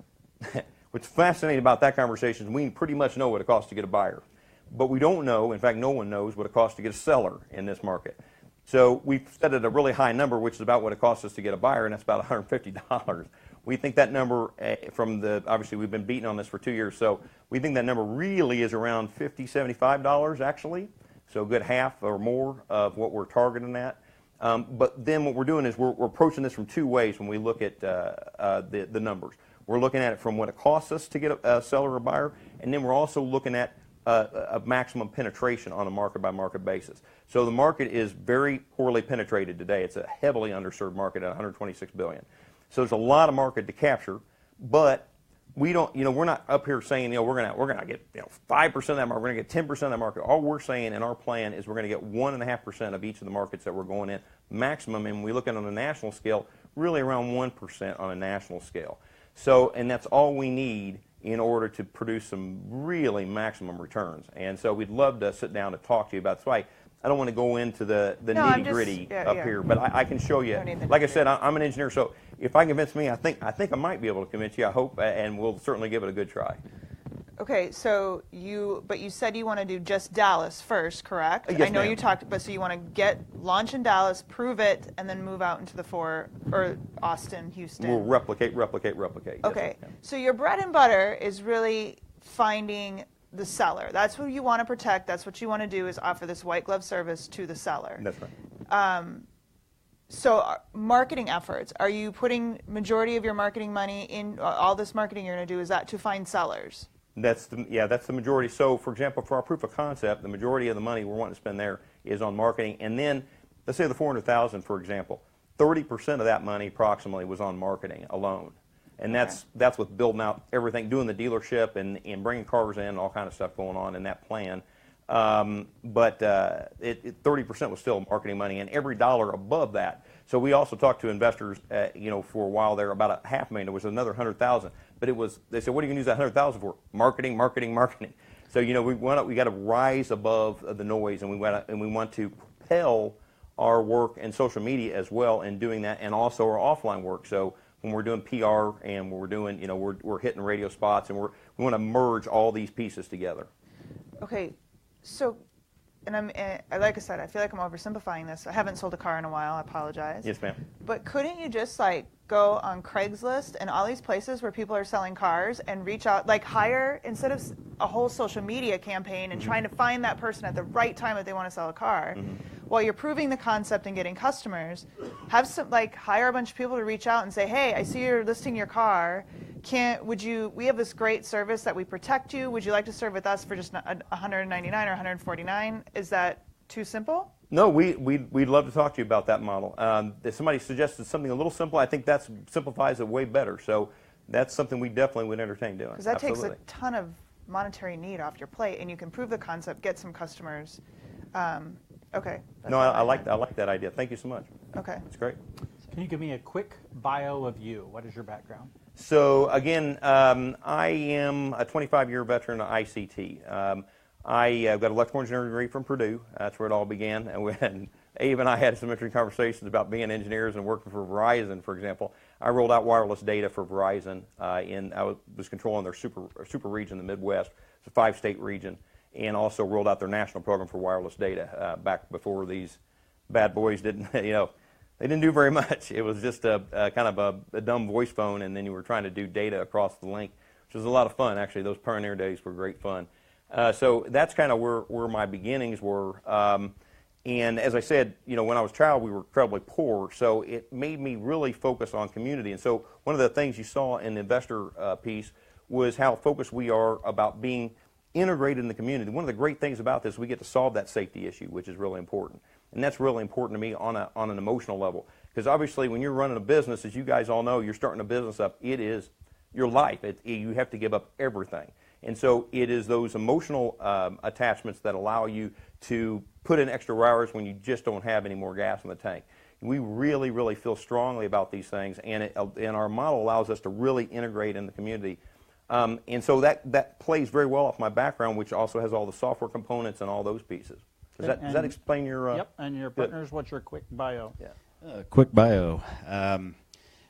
what's fascinating about that conversation is we pretty much know what it costs to get a buyer. But we don't know, in fact, no one knows what it costs to get a seller in this market. So we've set it a really high number, which is about what it costs us to get a buyer, and that's about $150. We think that number obviously we've been beating on this for 2 years, so we think that number really is around $50, $75 actually. So a good half or more of what we're targeting at. But then what we're doing is we're approaching this from two ways when we look at the numbers. We're looking at it from what it costs us to get a seller or a buyer, and then we're also looking at a maximum penetration on a market-by-market basis. So the market is very poorly penetrated today. It's a heavily underserved market at $126 billion. So there's a lot of market to capture, but we don't, we're not up here saying, we're gonna get 5% of that market, we're gonna get 10% of that market. All we're saying in our plan is we're gonna get 1.5% of each of the markets that we're going in maximum, and we look at it on a national scale, really around 1% on a national scale. So, and that's all we need in order to produce some really maximum returns. And so we'd love to sit down and talk to you about it. So I don't want to go into the nitty-gritty up here, but I can show you. Like I said, I'm an engineer, so if I convince me, I think I might be able to convince you, I hope, and we'll certainly give it a good try. Okay, so you said you want to do just Dallas first, correct? Yes, I know ma'am. you talked, but so you want to launch in Dallas, prove it, and then move out into the or Austin, Houston. We'll replicate. Okay, Yes, so your bread and butter is really finding the seller. That's what you want to protect. That's what you want to do, is offer this white glove service to the seller. that's right. So marketing efforts, are you putting majority of your marketing money in all this marketing you're going to do, is that to find sellers? That's the majority. So, for example, for our proof of concept, the majority of the money we're wanting to spend there is on marketing. And then, let's say the $400,000, for example, 30% of that money approximately was on marketing alone. And that's with building out everything, doing the dealership and bringing cars in, all kind of stuff going on in that plan. But 30% was still marketing money, and every dollar above that. So we also talked to investors, for a while there, about $500,000. There was another $100,000, but they said, "What are you going to use that $100,000 for?" Marketing. So we got to rise above the noise, and we want to propel our work in social media as well in doing that, and also our offline work. So when we're doing PR and we're doing, we're hitting radio spots, and we want to merge all these pieces together. Okay, so, and like I said, I feel like I'm oversimplifying this. I haven't sold a car in a while. I apologize. Yes, ma'am. But couldn't you just go on Craigslist and all these places where people are selling cars and reach out, hire, instead of a whole social media campaign and trying to find that person at the right time if they want to sell a car, while you're proving the concept and getting customers, have some, hire a bunch of people to reach out and say, "Hey, I see you're listing your car. We have this great service that we protect you. Would you like to serve with us for just $199 or $149? Is that too simple? No, we'd love to talk to you about that model. If somebody suggested something a little simple, I think that simplifies it way better. So that's something we definitely would entertain doing. Because that takes a ton of monetary need off your plate, and you can prove the concept, get some customers. Okay. No, I like that idea. Thank you so much. Okay. That's great. Can you give me a quick bio of you? What is your background? So again, I am a 25-year veteran of ICT. I got an electrical engineering degree from Purdue. That's where it all began. And Abe and I had some interesting conversations about being engineers and working for Verizon, for example. I rolled out wireless data for Verizon. I was controlling their super region, the Midwest. It's a 5-state region, and also rolled out their national program for wireless data back before these bad boys didn't, they didn't do very much. It was just a kind of a dumb voice phone, and then you were trying to do data across the link, which was a lot of fun, actually. Those pioneer days were great fun. So that's kind of where my beginnings were. And as I said, when I was a child, we were incredibly poor, so it made me really focus on community. And so one of the things you saw in the investor piece was how focused we are about being integrated in the community. One of the great things about this, we get to solve that safety issue, which is really important. And that's really important to me on an emotional level. Because obviously when you're running a business, as you guys all know, you're starting a business up, it is your life. You have to give up everything. And so it is those emotional attachments that allow you to put in extra hours when you just don't have any more gas in the tank. We really, really feel strongly about these things, and our model allows us to really integrate in the community. And so that plays very well off my background, which also has all the software components and all those pieces. Does that explain your... Yep, and your partners, what's your quick bio? Yeah. Quick bio.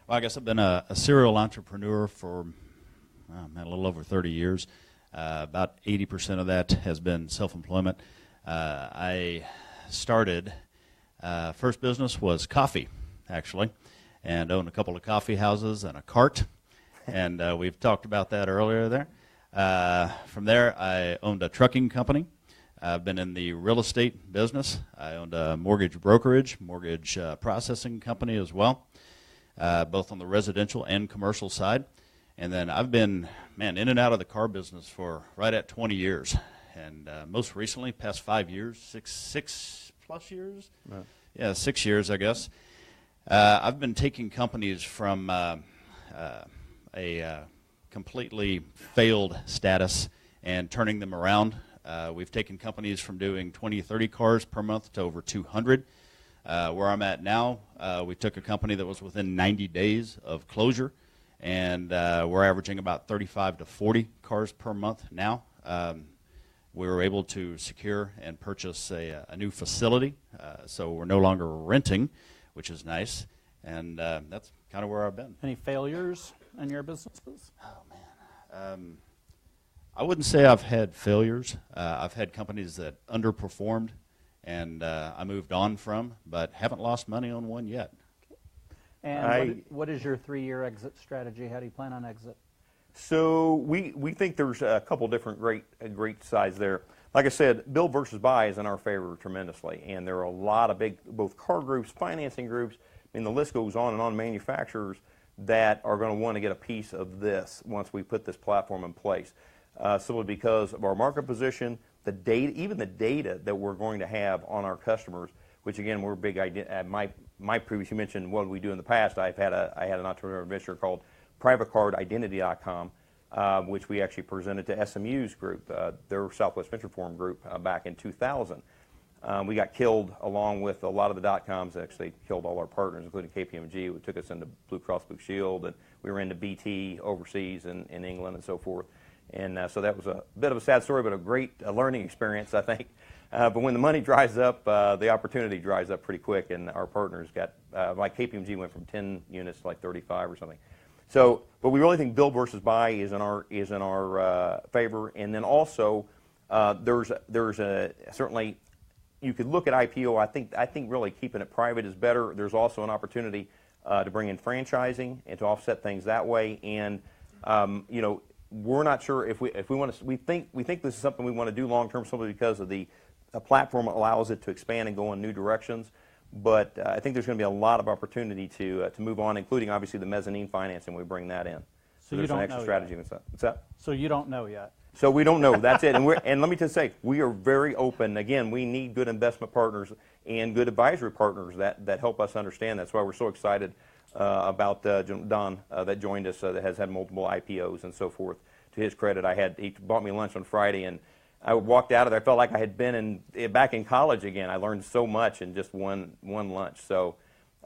Well, I guess I've been a serial entrepreneur for a little over 30 years. About 80% of that has been self-employment. I started, first business was coffee, actually, and owned a couple of coffee houses and a cart, and we've talked about that earlier there. From there, I owned a trucking company. I've been in the real estate business. I owned a mortgage brokerage, mortgage processing company as well, both on the residential and commercial side. And then I've been, in and out of the car business for right at 20 years. And most recently, past 5 years, six plus years? Right. Yeah, 6 years, I guess. I've been taking companies from a completely failed status and turning them around. We've taken companies from doing 20, 30 cars per month to over 200. Where I'm at now, we took a company that was within 90 days of closure, and we're averaging about 35 to 40 cars per month now. We were able to secure and purchase a new facility, so we're no longer renting, which is nice, and that's kind of where I've been. Any failures in your businesses? Oh, man. I wouldn't say I've had failures. I've had companies that underperformed, and I moved on from, but haven't lost money on one yet. And what is your 3-year exit strategy? How do you plan on exit? So we think there's a couple different great sides there. Like I said, build versus buy is in our favor tremendously, and there are a lot of big, both car groups, financing groups, I mean, the list goes on and on, manufacturers that are going to want to get a piece of this once we put this platform in place. Simply because of our market position, the data, even the data that we're going to have on our customers, which again, we're big idea. My previous, you mentioned what we do in the past. I had an entrepreneurial venture called privatecardidentity.com, which we actually presented to SMU's group, their Southwest Venture Forum group, back in 2000. We got killed along with a lot of the .coms. Actually killed all our partners, including KPMG. It took us into Blue Cross Blue Shield, and we were into BT overseas in England and so forth. And so that was a bit of a sad story, but a great learning experience, I think. But when the money dries up, the opportunity dries up pretty quick, and our partners got, like KPMG went from 10 units to like 35 or something. So, but we really think build versus buy is in our favor. And then also, there's a certainly you could look at IPO. I think really keeping it private is better. There's also an opportunity to bring in franchising and to offset things that way. And you know, we're not sure if we want to. We think this is something we want to do long term, simply because of the platform allows it to expand and go in new directions. But I think there's going to be a lot of opportunity to move on, including obviously the mezzanine financing. We bring that in. So there's an extra strategy. What's that? So you don't know yet. So we don't know. That's it. And let me just say, we are very open. Again, we need good investment partners and good advisory partners that help us understand. That's why we're so excited about Don that joined us, that has had multiple IPOs and so forth. To his credit, he bought me lunch on Friday, and I walked out of there. I felt like I had been back in college again. I learned so much in just one lunch. So,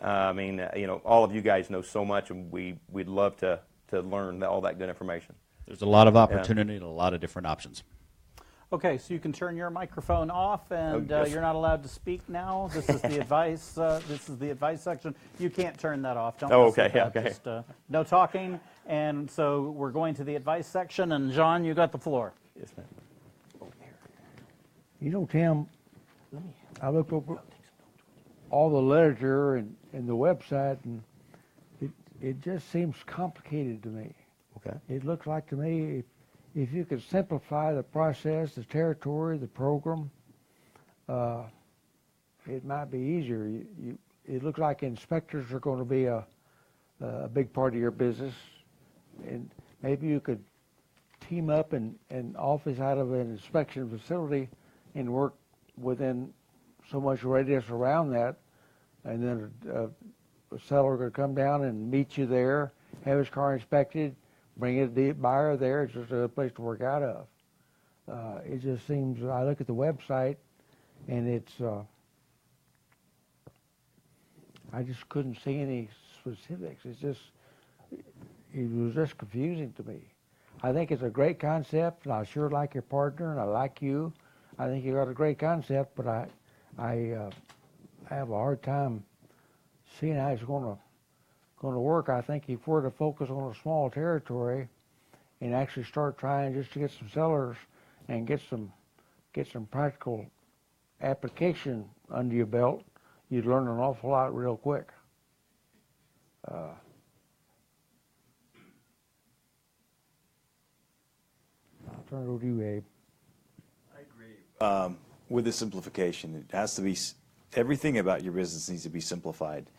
I mean, you know, all of you guys know so much, and we'd love to learn all that good information. There's a lot of opportunity and a lot of different options. Okay, so you can turn your microphone off, and you're not allowed to speak now. This is the advice. This is the advice section. You can't turn that off. Don't. Oh, okay. Okay. Just, no talking. And so we're going to the advice section. And John, you got the floor. Yes, ma'am. You know, Tim, I looked over all the literature and the website, and it just seems complicated to me. Okay. It looks like to me, if you could simplify the process, the territory, the program, it might be easier. It looks like inspectors are going to be a big part of your business, and maybe you could team up an office out of an inspection facility and work within so much radius around that, and then a seller could come down and meet you there, have his car inspected, bring it to the buyer there. It's just a place to work out of. It just seems, I look at the website, and it's, I just couldn't see any specifics. It was just confusing to me. I think it's a great concept, and I sure like your partner, and I like you. I think you got a great concept, but I have a hard time seeing how it's going to going to work. I think if we're to focus on a small territory and actually start trying just to get some sellers and get some practical application under your belt, you'd learn an awful lot real quick. I'll turn it over to you, Abe. I agree. With the simplification, it has to be, everything about your business needs to be simplified.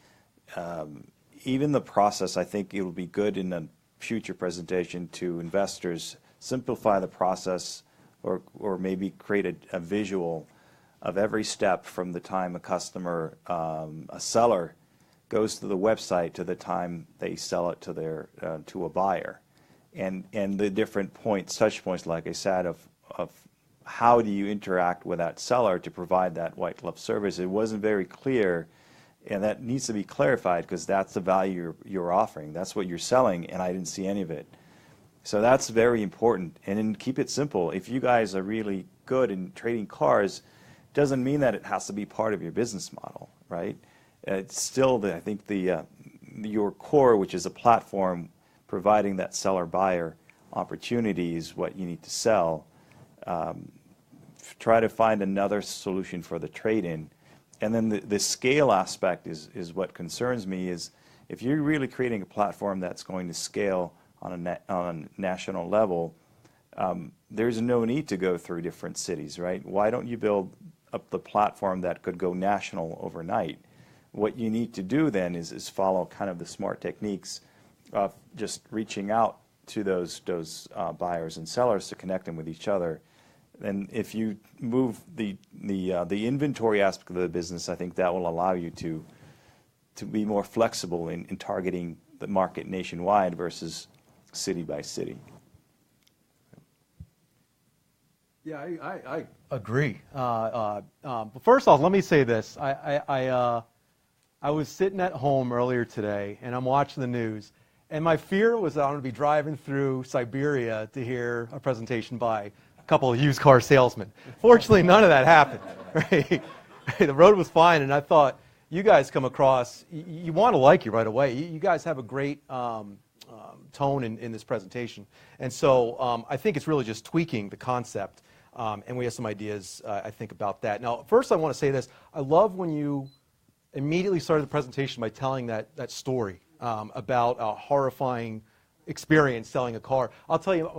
Even the process, I think it will be good in a future presentation to investors, simplify the process or maybe create a visual of every step from the time a customer, a seller, goes to the website to the time they sell it to their to a buyer, and the different points, touch points, like I said, of how do you interact with that seller to provide that white glove service. It wasn't very clear, and that needs to be clarified because that's the value you're offering. That's what you're selling, and I didn't see any of it. So that's very important. And then keep it simple. If you guys are really good in trading cars, doesn't mean that it has to be part of your business model, right? It's still, I think, your core, which is a platform providing that seller-buyer opportunity, is what you need to sell. Try to find another solution for the trade-in. And then the scale aspect is what concerns me, is if you're really creating a platform that's going to scale on a national level, there's no need to go through different cities, right? Why don't you build up the platform that could go national overnight? What you need to do then is follow kind of the smart techniques of just reaching out to those buyers and sellers to connect them with each other. And if you move the inventory aspect of the business, I think that will allow you to be more flexible in targeting the market nationwide versus city by city. Yeah, I agree. But first off, let me say this. I was sitting at home earlier today, and I'm watching the news, and my fear was that I'm going to be driving through Siberia to hear a presentation by a couple of used car salesmen. Fortunately, none of that happened. Right? The road was fine, and I thought, you guys come across, you want to like you right away. You guys have a great tone in this presentation. And so I think it's really just tweaking the concept, and we have some ideas, I think, about that. Now, first I want to say this. I love when you immediately started the presentation by telling that story about a horrifying experience selling a car. I'll tell you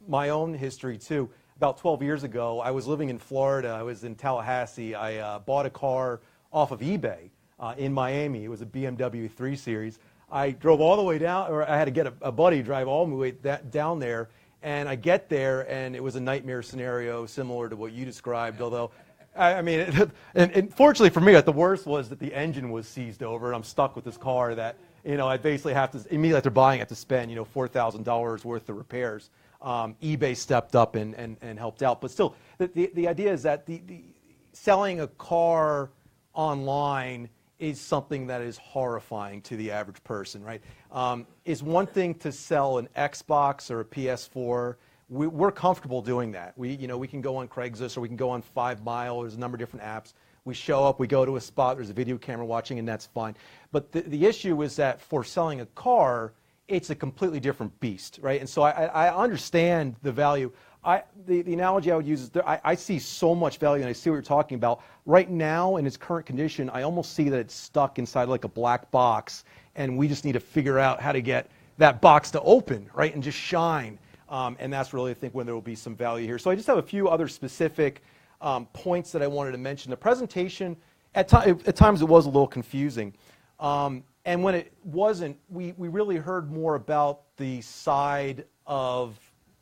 my own history, too. About 12 years ago, I was living in Florida. I was in Tallahassee. I bought a car off of eBay in Miami. It was a BMW 3 Series. I drove all the way down, or I had to get a buddy drive all the way down there, and I get there, and it was a nightmare scenario similar to what you described, although, I mean, and fortunately for me, the worst was that the engine was seized over, and I'm stuck with this car that, I basically have to, immediately after buying, I have to spend, $4,000 worth of repairs. eBay stepped up and helped out, but still, the idea is that the selling a car online is something that is horrifying to the average person, right? It's one thing to sell an Xbox or a PS4. We're comfortable doing that. We can go on Craigslist or we can go on 5 Mile. There's a number of different apps. We show up, we go to a spot, there's a video camera watching, and that's fine. But the issue is that for selling a car, it's a completely different beast, right? And so I understand the value. The analogy I would use is I see so much value, and I see what you're talking about. Right now, in its current condition, I almost see that it's stuck inside like a black box, and we just need to figure out how to get that box to open, right, and just shine. And that's really, I think, when there will be some value here. So I just have a few other specific points that I wanted to mention. The presentation, at times it was a little confusing. And when it wasn't, we really heard more about the side of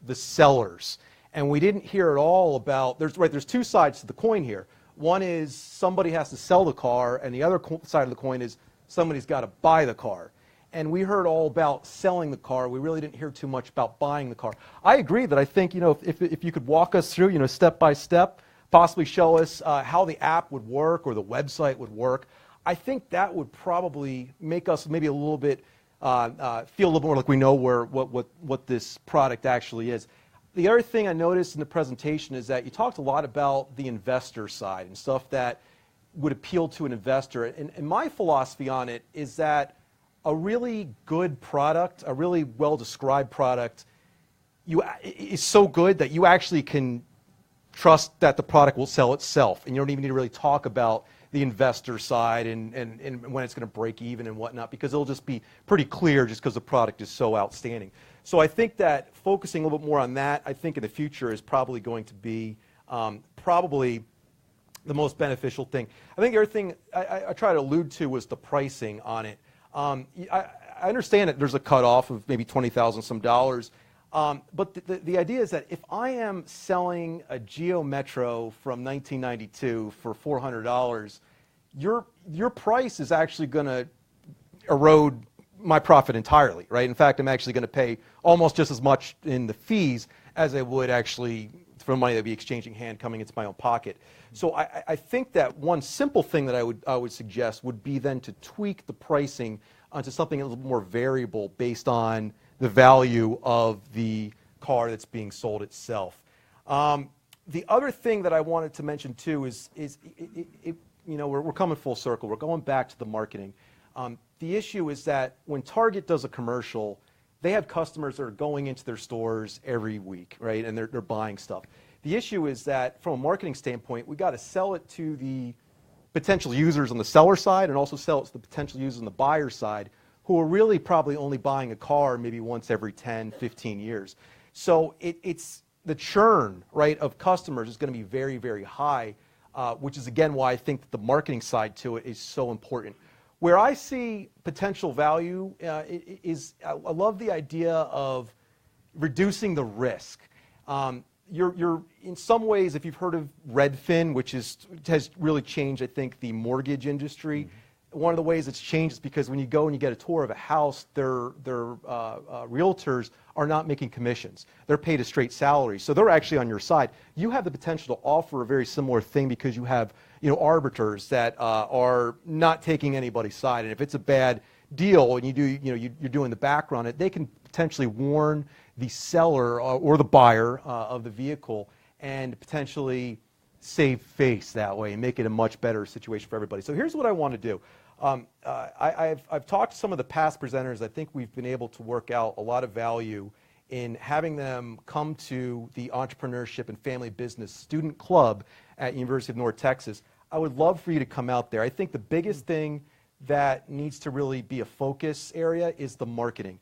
the sellers. And we didn't hear at all about, there's two sides to the coin here. One is somebody has to sell the car, and the other side of the coin is somebody's got to buy the car. And we heard all about selling the car. We really didn't hear too much about buying the car. I agree that I think, if you could walk us through, step by step, possibly show us how the app would work or the website would work, I think that would probably make us maybe a little bit feel a little more like we know what this product actually is. The other thing I noticed in the presentation is that you talked a lot about the investor side and stuff that would appeal to an investor. And my philosophy on it is that a really good product, a really well-described product, is so good that you actually can trust that the product will sell itself, and you don't even need to really talk about the investor side and when it's going to break even and whatnot, because it'll just be pretty clear just because the product is so outstanding. So I think that focusing a little bit more on that, I think in the future is probably going to be probably the most beneficial thing. I think the other thing I tried to allude to was the pricing on it. I understand that there's a cutoff of maybe $20,000 some dollars, but the idea is that if I am selling a Geo Metro from 1992 for $400, your price is actually going to erode my profit entirely, right? In fact, I'm actually going to pay almost just as much in the fees as I would actually for money that would be exchanging hand coming into my own pocket. So I think that one simple thing that I would suggest would be then to tweak the pricing onto something a little more variable based on the value of the car that's being sold itself. The other thing that I wanted to mention too is we're coming full circle. We're going back to the marketing. The issue is that when Target does a commercial, they have customers that are going into their stores every week, right? And they're buying stuff. The issue is that from a marketing standpoint, we got to sell it to the potential users on the seller side and also sell it to the potential users on the buyer side, who are really probably only buying a car maybe once every 10, 15 years. So it's the churn, right, of customers is going to be very, very high, which is again why I think that the marketing side to it is so important. Where I see potential value is I love the idea of reducing the risk. You're in some ways, if you've heard of Redfin, which has really changed, I think, the mortgage industry. Mm-hmm. One of the ways it's changed is because when you go and you get a tour of a house, their realtors are not making commissions. They're paid a straight salary, so they're actually on your side. You have the potential to offer a very similar thing because you have arbiters that are not taking anybody's side, and if it's a bad deal and you're doing the background, they can potentially warn the seller or the buyer of the vehicle and potentially save face that way and make it a much better situation for everybody. So here's what I want to do. I've talked to some of the past presenters. I think we've been able to work out a lot of value in having them come to the Entrepreneurship and Family Business Student Club at University of North Texas. I would love for you to come out there. I think the biggest thing that needs to really be a focus area is the marketing.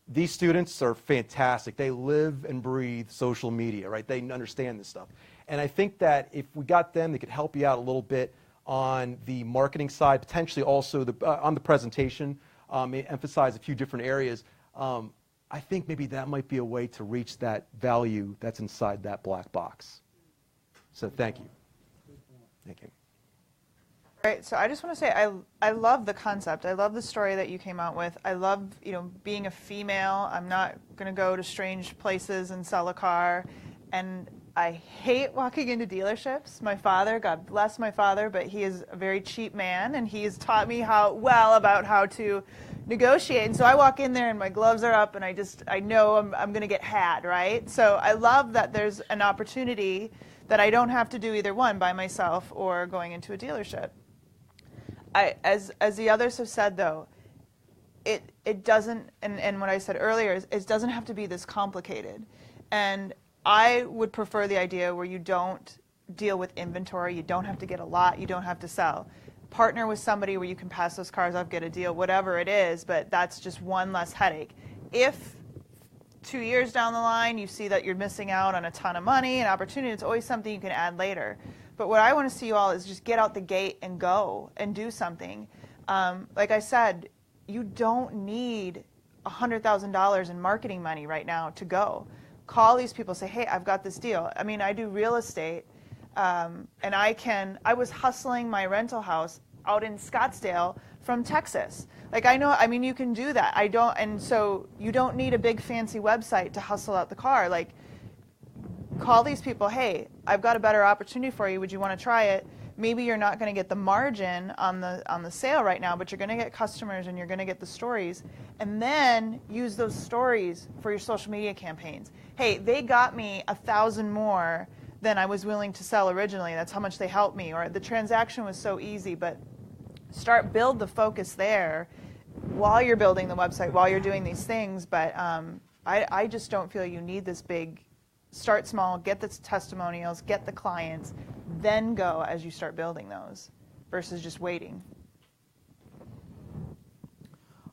These students are fantastic. They live and breathe social media, right? They understand this stuff. And I think that if we got them, they could help you out a little bit on the marketing side, potentially also on the presentation, emphasize a few different areas. I think maybe that might be a way to reach that value that's inside that black box. So thank you. Thank you. All right, so I just want to say I love the concept. I love the story that you came out with. I love being a female. I'm not going to go to strange places and sell a car. And I hate walking into dealerships. My father, God bless my father, but he is a very cheap man, and he has taught me about how to negotiate. And so I walk in there and my gloves are up, and I know I'm going to get had, right? So I love that there's an opportunity that I don't have to do either one by myself or going into a dealership. As the others have said, though, it doesn't, and what I said earlier is it doesn't have to be this complicated. And I would prefer the idea where you don't deal with inventory, you don't have to get a lot, you don't have to sell. Partner with somebody where you can pass those cars off, get a deal, whatever it is, but that's just one less headache. If 2 years down the line you see that you're missing out on a ton of money and opportunity, it's always something you can add later. But what I want to see you all is just get out the gate and go and do something. Like I said, you don't need $100,000 in marketing money right now to go. Call these people, say, hey, I've got this deal. I mean, I do real estate, and I was hustling my rental house out in Scottsdale from Texas. Like, you can do that. And so you don't need a big fancy website to hustle out the car. Like, call these people, hey, I've got a better opportunity for you. Would you want to try it? Maybe you're not going to get the margin on the sale right now, but you're going to get customers and you're going to get the stories. And then use those stories for your social media campaigns. Hey, they got me 1,000 more than I was willing to sell originally. That's how much they helped me. Or the transaction was so easy. But build the focus there while you're building the website, while you're doing these things, but I just don't feel you need this big, start small, get the testimonials, get the clients, then go as you start building those versus just waiting.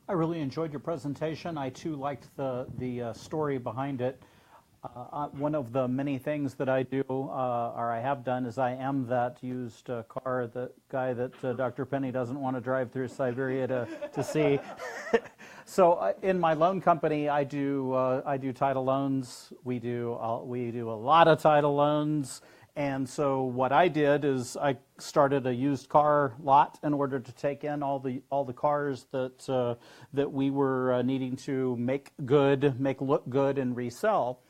I really enjoyed your presentation. I too liked the story behind it. One of the many things that I do, or I have done, is I am that used car, the guy that Dr. Penny doesn't want to drive through Siberia to see. So in my loan company, I do title loans. We do a lot of title loans. And so what I did is I started a used car lot in order to take in all the cars that we were needing to make look good, and resell.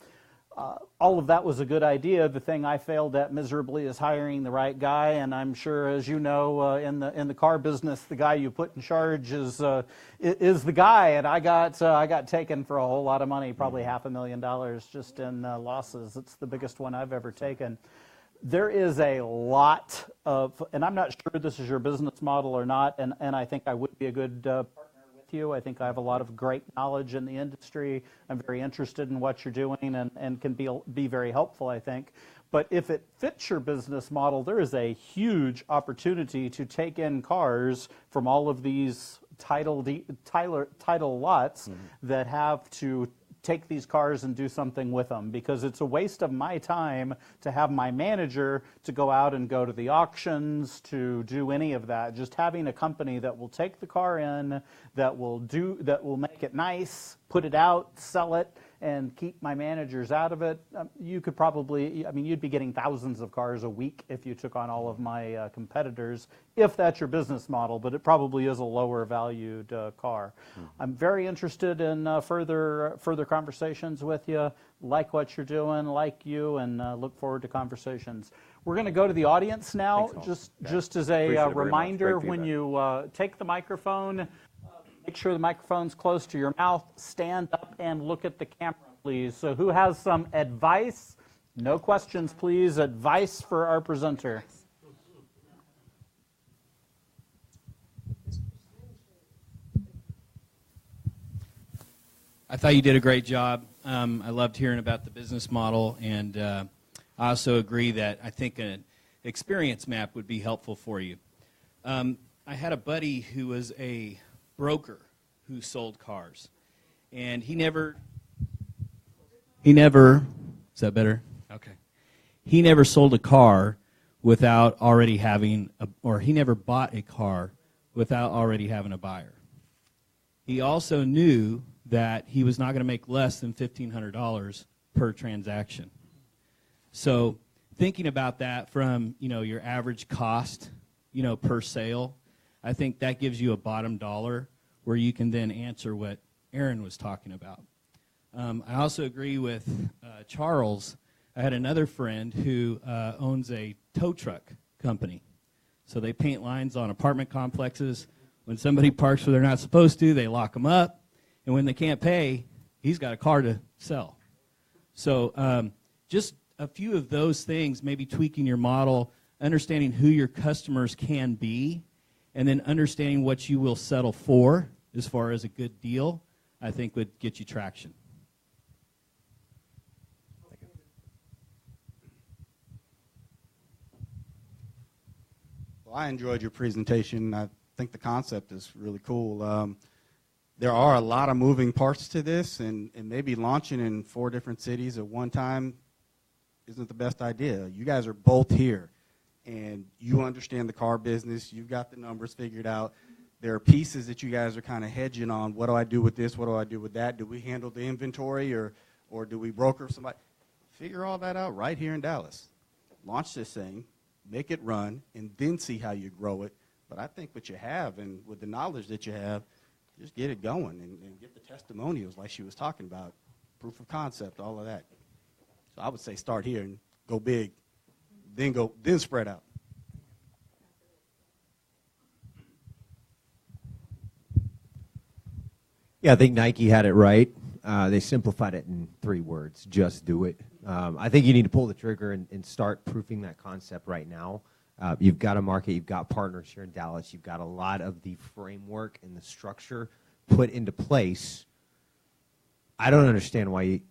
All of that was a good idea. The thing I failed at miserably is hiring the right guy, and I'm sure, as you know, in the car business, the guy you put in charge is the guy. And I got taken for a whole lot of money, probably $500,000 just in losses. It's the biggest one I've ever taken. There is a lot of, and I'm not sure this is your business model or not, and I think I would be a good partner with you. I think I have a lot of great knowledge in the industry. I'm very interested in what you're doing and can be very helpful, I think. But if it fits your business model, there is a huge opportunity to take in cars from all of these title lots that have to take these cars and do something with them, because it's a waste of my time to have my manager to go out and go to the auctions, to do any of that. Just having a company that will take the car in, that will make it nice, put it out, sell it, and keep my managers out of it. You could probably, you'd be getting thousands of cars a week if you took on all of my competitors, if that's your business model, but it probably is a lower valued car. I'm very interested in further conversations with you, like what you're doing, like you, and look forward to conversations. We're going to go to the audience now. Just as a reminder, when you take the microphone, make sure the microphone's close to your mouth. Stand up and look at the camera, please. So who has some advice? No questions, please. Advice for our presenter. I thought you did a great job. I loved hearing about the business model, and I also agree that I think an experience map would be helpful for you. I had a buddy who was a broker who sold cars, and he never, is that better? Okay. He never sold a car without already having, he never bought a car without already having a buyer. He also knew that he was not going to make less than $1,500 per transaction. So thinking about that from, your average cost, per sale, I think that gives you a bottom dollar where you can then answer what Aaron was talking about. I also agree with Charles. I had another friend who owns a tow truck company. So they paint lines on apartment complexes. When somebody parks where they're not supposed to, they lock them up. And when they can't pay, he's got a car to sell. So just a few of those things, maybe tweaking your model, understanding who your customers can be, and then understanding what you will settle for as far as a good deal, I think would get you traction. Well, I enjoyed your presentation. I think the concept is really cool. There are a lot of moving parts to this, and maybe launching in 4 different cities at one time isn't the best idea. You guys are both here, and you understand the car business. You've got the numbers figured out. There are pieces that you guys are kind of hedging on. What do I do with this? What do I do with that? Do we handle the inventory, or do we broker somebody? Figure all that out right here in Dallas. Launch this thing, make it run, and then see how you grow it. But I think what you have, and with the knowledge that you have, just get it going and get the testimonials like she was talking about, proof of concept, all of that. So I would say start here and go big, then spread out. Yeah, I think Nike had it right. They simplified it in 3 words: just do it. I think you need to pull the trigger and start proofing that concept right now. You've got a market, you've got partners here in Dallas, you've got a lot of the framework and the structure put into place. I don't understand why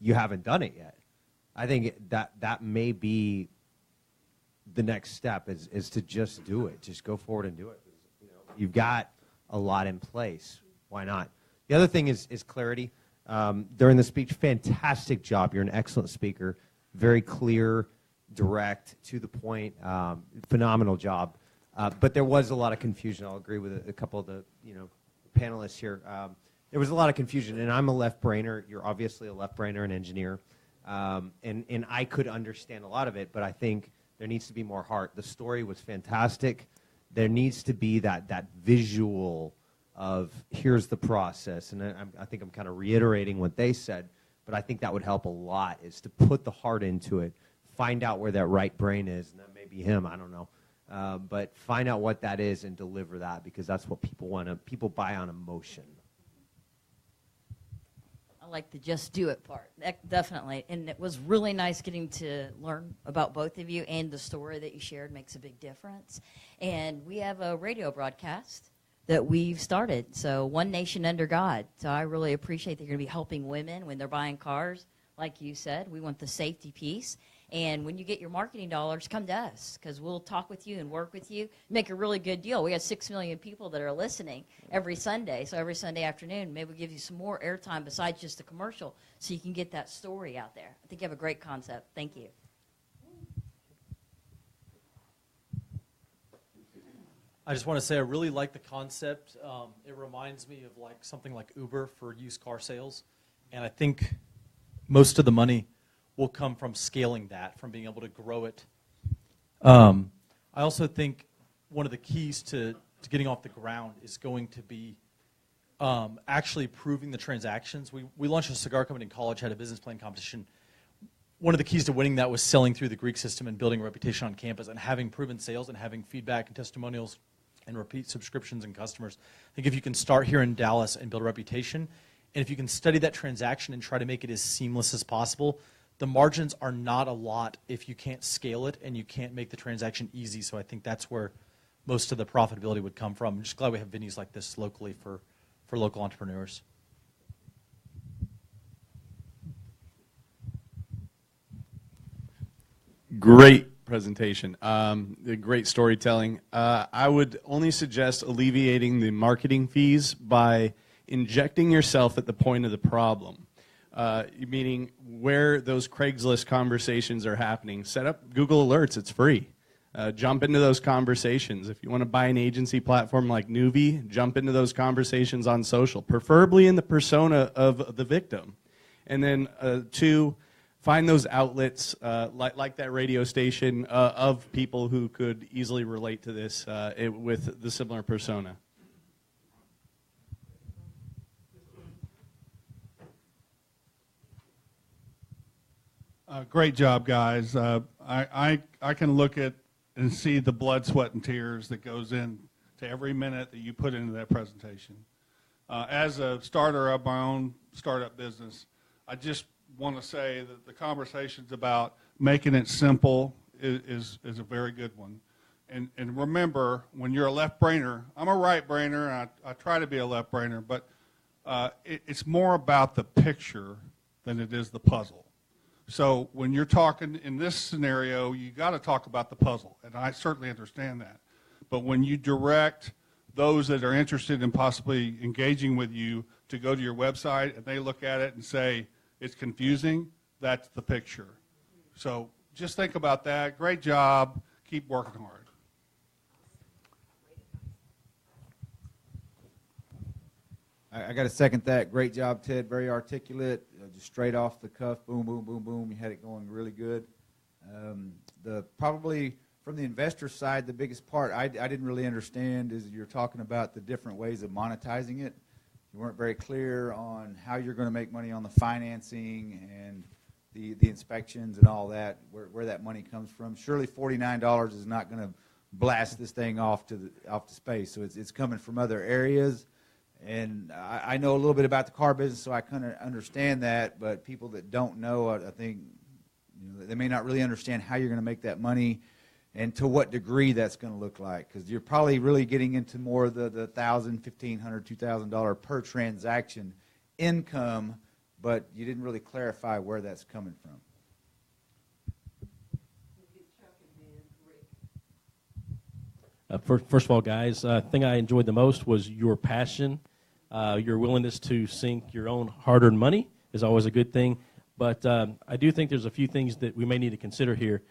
you haven't done it yet. I think that may be the next step is to just do it. Just go forward and do it. You know, you've got a lot in place. Why not? The other thing is clarity. During the speech, fantastic job. You're an excellent speaker. Very clear, direct, to the point. Phenomenal job. But there was a lot of confusion. I'll agree with a couple of the panelists here. There was a lot of confusion, and I'm a left-brainer. You're obviously a left-brainer, an engineer. And I could understand a lot of it, but I think there needs to be more heart. The story was fantastic. There needs to be that visual of here's the process. And I think I'm kind of reiterating what they said, but I think that would help a lot, is to put the heart into it, find out where that right brain is, and that may be him, I don't know. But find out what that is and deliver that, because that's what people want. People buy on emotion. I like the just do it part, definitely. And it was really nice getting to learn about both of you, and the story that you shared makes a big difference. And we have a radio broadcast that we've started, so One Nation Under God. So I really appreciate that you're going to be helping women when they're buying cars. Like you said, we want the safety piece. And when you get your marketing dollars, come to us, because we'll talk with you and work with you, make a really good deal. We have 6 million people that are listening every Sunday, so every Sunday afternoon, maybe we'll give you some more airtime besides just a commercial, so you can get that story out there. I think you have a great concept. Thank you. I just want to say I really like the concept. It reminds me of like something like Uber for used car sales, and I think most of the money will come from scaling that, from being able to grow it. I also think one of the keys to getting off the ground is going to be actually proving the transactions. We launched a cigar company in college, had a business plan competition. One of the keys to winning that was selling through the Greek system and building a reputation on campus and having proven sales and having feedback and testimonials and repeat subscriptions and customers. I think if you can start here in Dallas and build a reputation, and if you can study that transaction and try to make it as seamless as possible, the margins are not a lot if you can't scale it and you can't make the transaction easy. So I think that's where most of the profitability would come from. I'm just glad we have venues like this locally for local entrepreneurs. Great presentation. Great storytelling. I would only suggest alleviating the marketing fees by injecting yourself at the point of the problem. Meaning where those Craigslist conversations are happening. Set up Google Alerts. It's free. Jump into those conversations. If you want to buy an agency platform like Nuvi, jump into those conversations on social, preferably in the persona of the victim. And then two, find those outlets like that radio station of people who could easily relate to this with the similar persona. Great job, guys. I can look at and see the blood, sweat, and tears that goes into every minute that you put into that presentation. As a starter of my own startup business, I just want to say that the conversations about making it simple is a very good one. And remember, when you're a left-brainer, I'm a right-brainer, and I try to be a left-brainer, but it's more about the picture than it is the puzzle. So when you're talking in this scenario, you got to talk about the puzzle, and I certainly understand that. But when you direct those that are interested in possibly engaging with you to go to your website and they look at it and say it's confusing, that's the picture. So just think about that. Great job. Keep working hard. I got to second that. Great job, Ted. Very articulate, just straight off the cuff. Boom, boom, boom, boom. You had it going really good. Probably from the investor side, the biggest part I didn't really understand is you're talking about the different ways of monetizing it. You weren't very clear on how you're going to make money on the financing and the inspections and all that, where that money comes from. Surely $49 is not going to blast this thing off to space. So it's coming from other areas. And I know a little bit about the car business, so I kind of understand that. But people that don't know, I think they may not really understand how you're going to make that money. and to what degree that's going to look like, because you're probably really getting into more of the $1,000, $1,500, $2,000 per transaction income, but you didn't really clarify where that's coming from. First of all, guys, the thing I enjoyed the most was your passion. Your willingness to sink your own hard-earned money is always a good thing. But I do think there's a few things that we may need to consider here.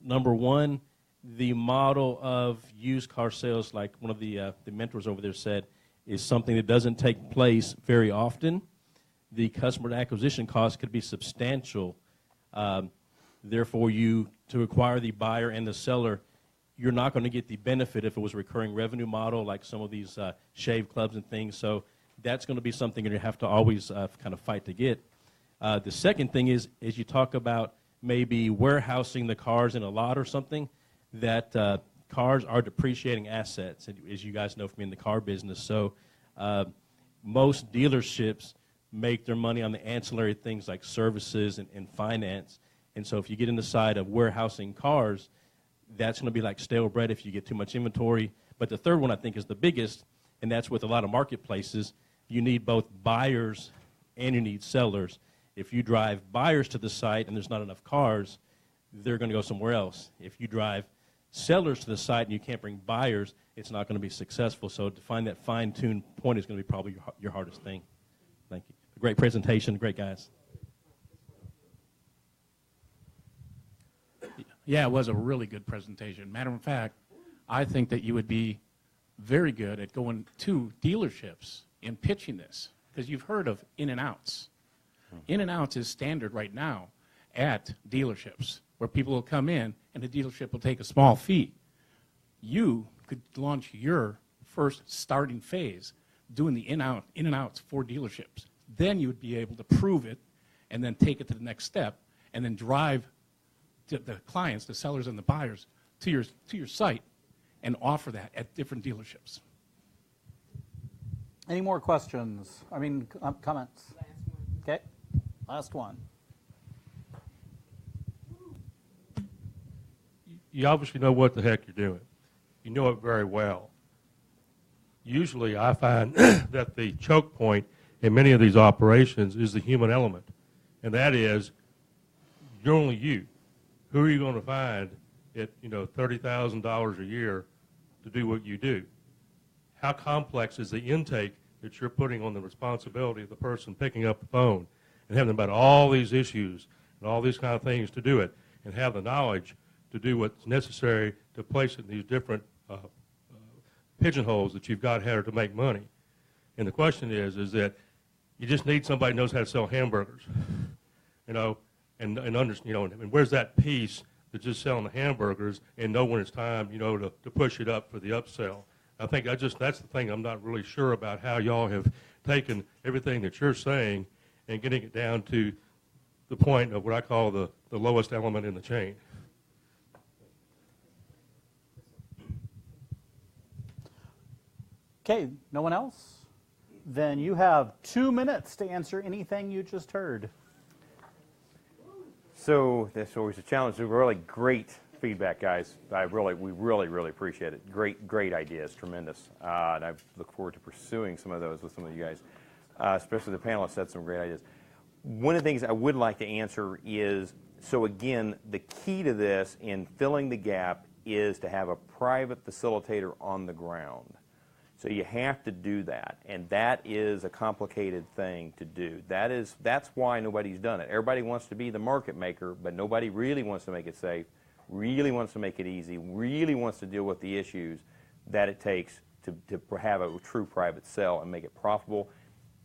Number one, the model of used car sales, like one of the mentors over there said, is something that doesn't take place very often. The customer acquisition cost could be substantial. Therefore, to acquire the buyer and the seller, you're not going to get the benefit if it was a recurring revenue model like some of these shave clubs and things. So that's going to be something you're going to have to always kind of fight to get. The second thing is you talk about maybe warehousing the cars in a lot or something, that cars are depreciating assets, as you guys know from in the car business. So most dealerships make their money on the ancillary things like services and finance. And so if you get in the side of warehousing cars, that's going to be like stale bread if you get too much inventory. But the third one I think is the biggest, and that's with a lot of marketplaces. You need both buyers and you need sellers. If you drive buyers to the site and there's not enough cars, they're going to go somewhere else. If you drive sellers to the site and you can't bring buyers, it's not going to be successful. So to find that fine-tuned point is going to be probably your hardest thing. Thank you. Great presentation. Great guys. Yeah, it was a really good presentation. Matter of fact, I think that you would be very good at going to dealerships and pitching this, because you've heard of in-and-outs. In-and-outs is standard right now at dealerships, where people will come in and the dealership will take a small fee. You could launch your first starting phase doing the in-and-outs for dealerships. Then you would be able to prove it and then take it to the next step and then drive the clients, the sellers and the buyers to your site and offer that at different dealerships. Any more questions? Comments? Okay, last one. You obviously know what the heck you're doing. You know it very well. Usually I find that the choke point in many of these operations is the human element, and that is you're only you. Who are you going to find at $30,000 a year to do what you do? How complex is the intake that you're putting on the responsibility of the person picking up the phone and having about all these issues and all these kind of things to do it, and have the knowledge to do what's necessary to place it in these different pigeonholes that you've got here to make money? And the question is that you just need somebody who knows how to sell hamburgers, and where's that piece that's just selling the hamburgers and know when it's time, to push it up for the upsell. I think that's the thing I'm not really sure about, how y'all have taken everything that you're saying and getting it down to the point of what I call the lowest element in the chain. Okay, no one else? Then you have 2 minutes to answer anything you just heard. So that's always a challenge. Really great feedback, guys. We really appreciate it. Great ideas, tremendous. And I look forward to pursuing some of those with some of you guys, especially the panelists had some great ideas. One of the things I would like to answer is, so again, the key to this in filling the gap is to have a private facilitator on the ground. So you have to do that, and that is a complicated thing to do. That's why nobody's done it. Everybody wants to be the market maker, but nobody really wants to make it safe, really wants to make it easy, really wants to deal with the issues that it takes to have a true private sale and make it profitable,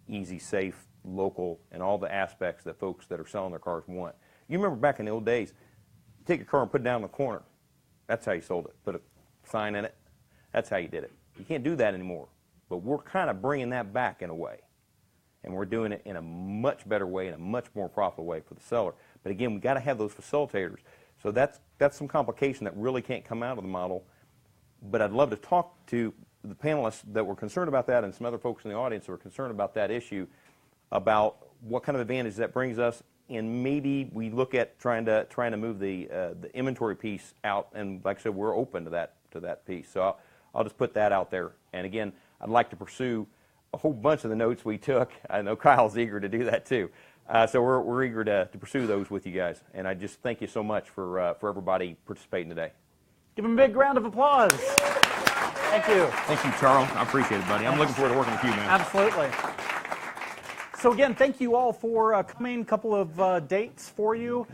easy, safe, local, and all the aspects that folks that are selling their cars want. You remember back in the old days, you take your car and put it down in the corner. That's how you sold it. Put a sign in it. That's how you did it. You can't do that anymore, but we're kind of bringing that back in a way, and we're doing it in a much better way, in a much more profitable way for the seller. But again, we've got to have those facilitators. So that's some complication that really can't come out of the model, but I'd love to talk to the panelists that were concerned about that and some other folks in the audience who are concerned about that issue, about what kind of advantage that brings us and maybe we look at trying to move the inventory piece out. And like I said, we're open to that piece. So I'll just put that out there. And again, I'd like to pursue a whole bunch of the notes we took. I know Kyle's eager to do that too. So we're eager to pursue those with you guys. And I just thank you so much for everybody participating today. Give him a big round of applause. Thank you. Thank you, Charles. I appreciate it, buddy. I'm looking forward to working with you, man. Absolutely. So again, thank you all for coming. A couple of dates for you.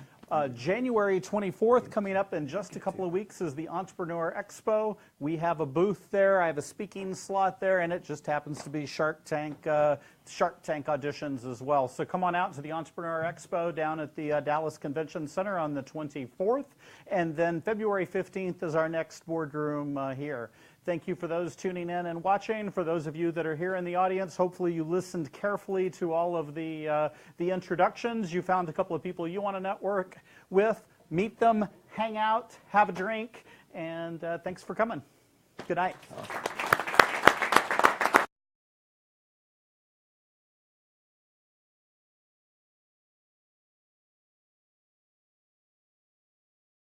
January 24th, coming up in just a couple of weeks, is the Entrepreneur Expo. We have a booth there. I have a speaking slot there, and it just happens to be Shark Tank auditions as well. So come on out to the Entrepreneur Expo down at the Dallas Convention Center on the 24th, and then February 15th is our next boardroom here. Thank you for those tuning in and watching. For those of you that are here in the audience, hopefully you listened carefully to all of the introductions. You found a couple of people you want to network with. Meet them, hang out, have a drink, and thanks for coming. Good night.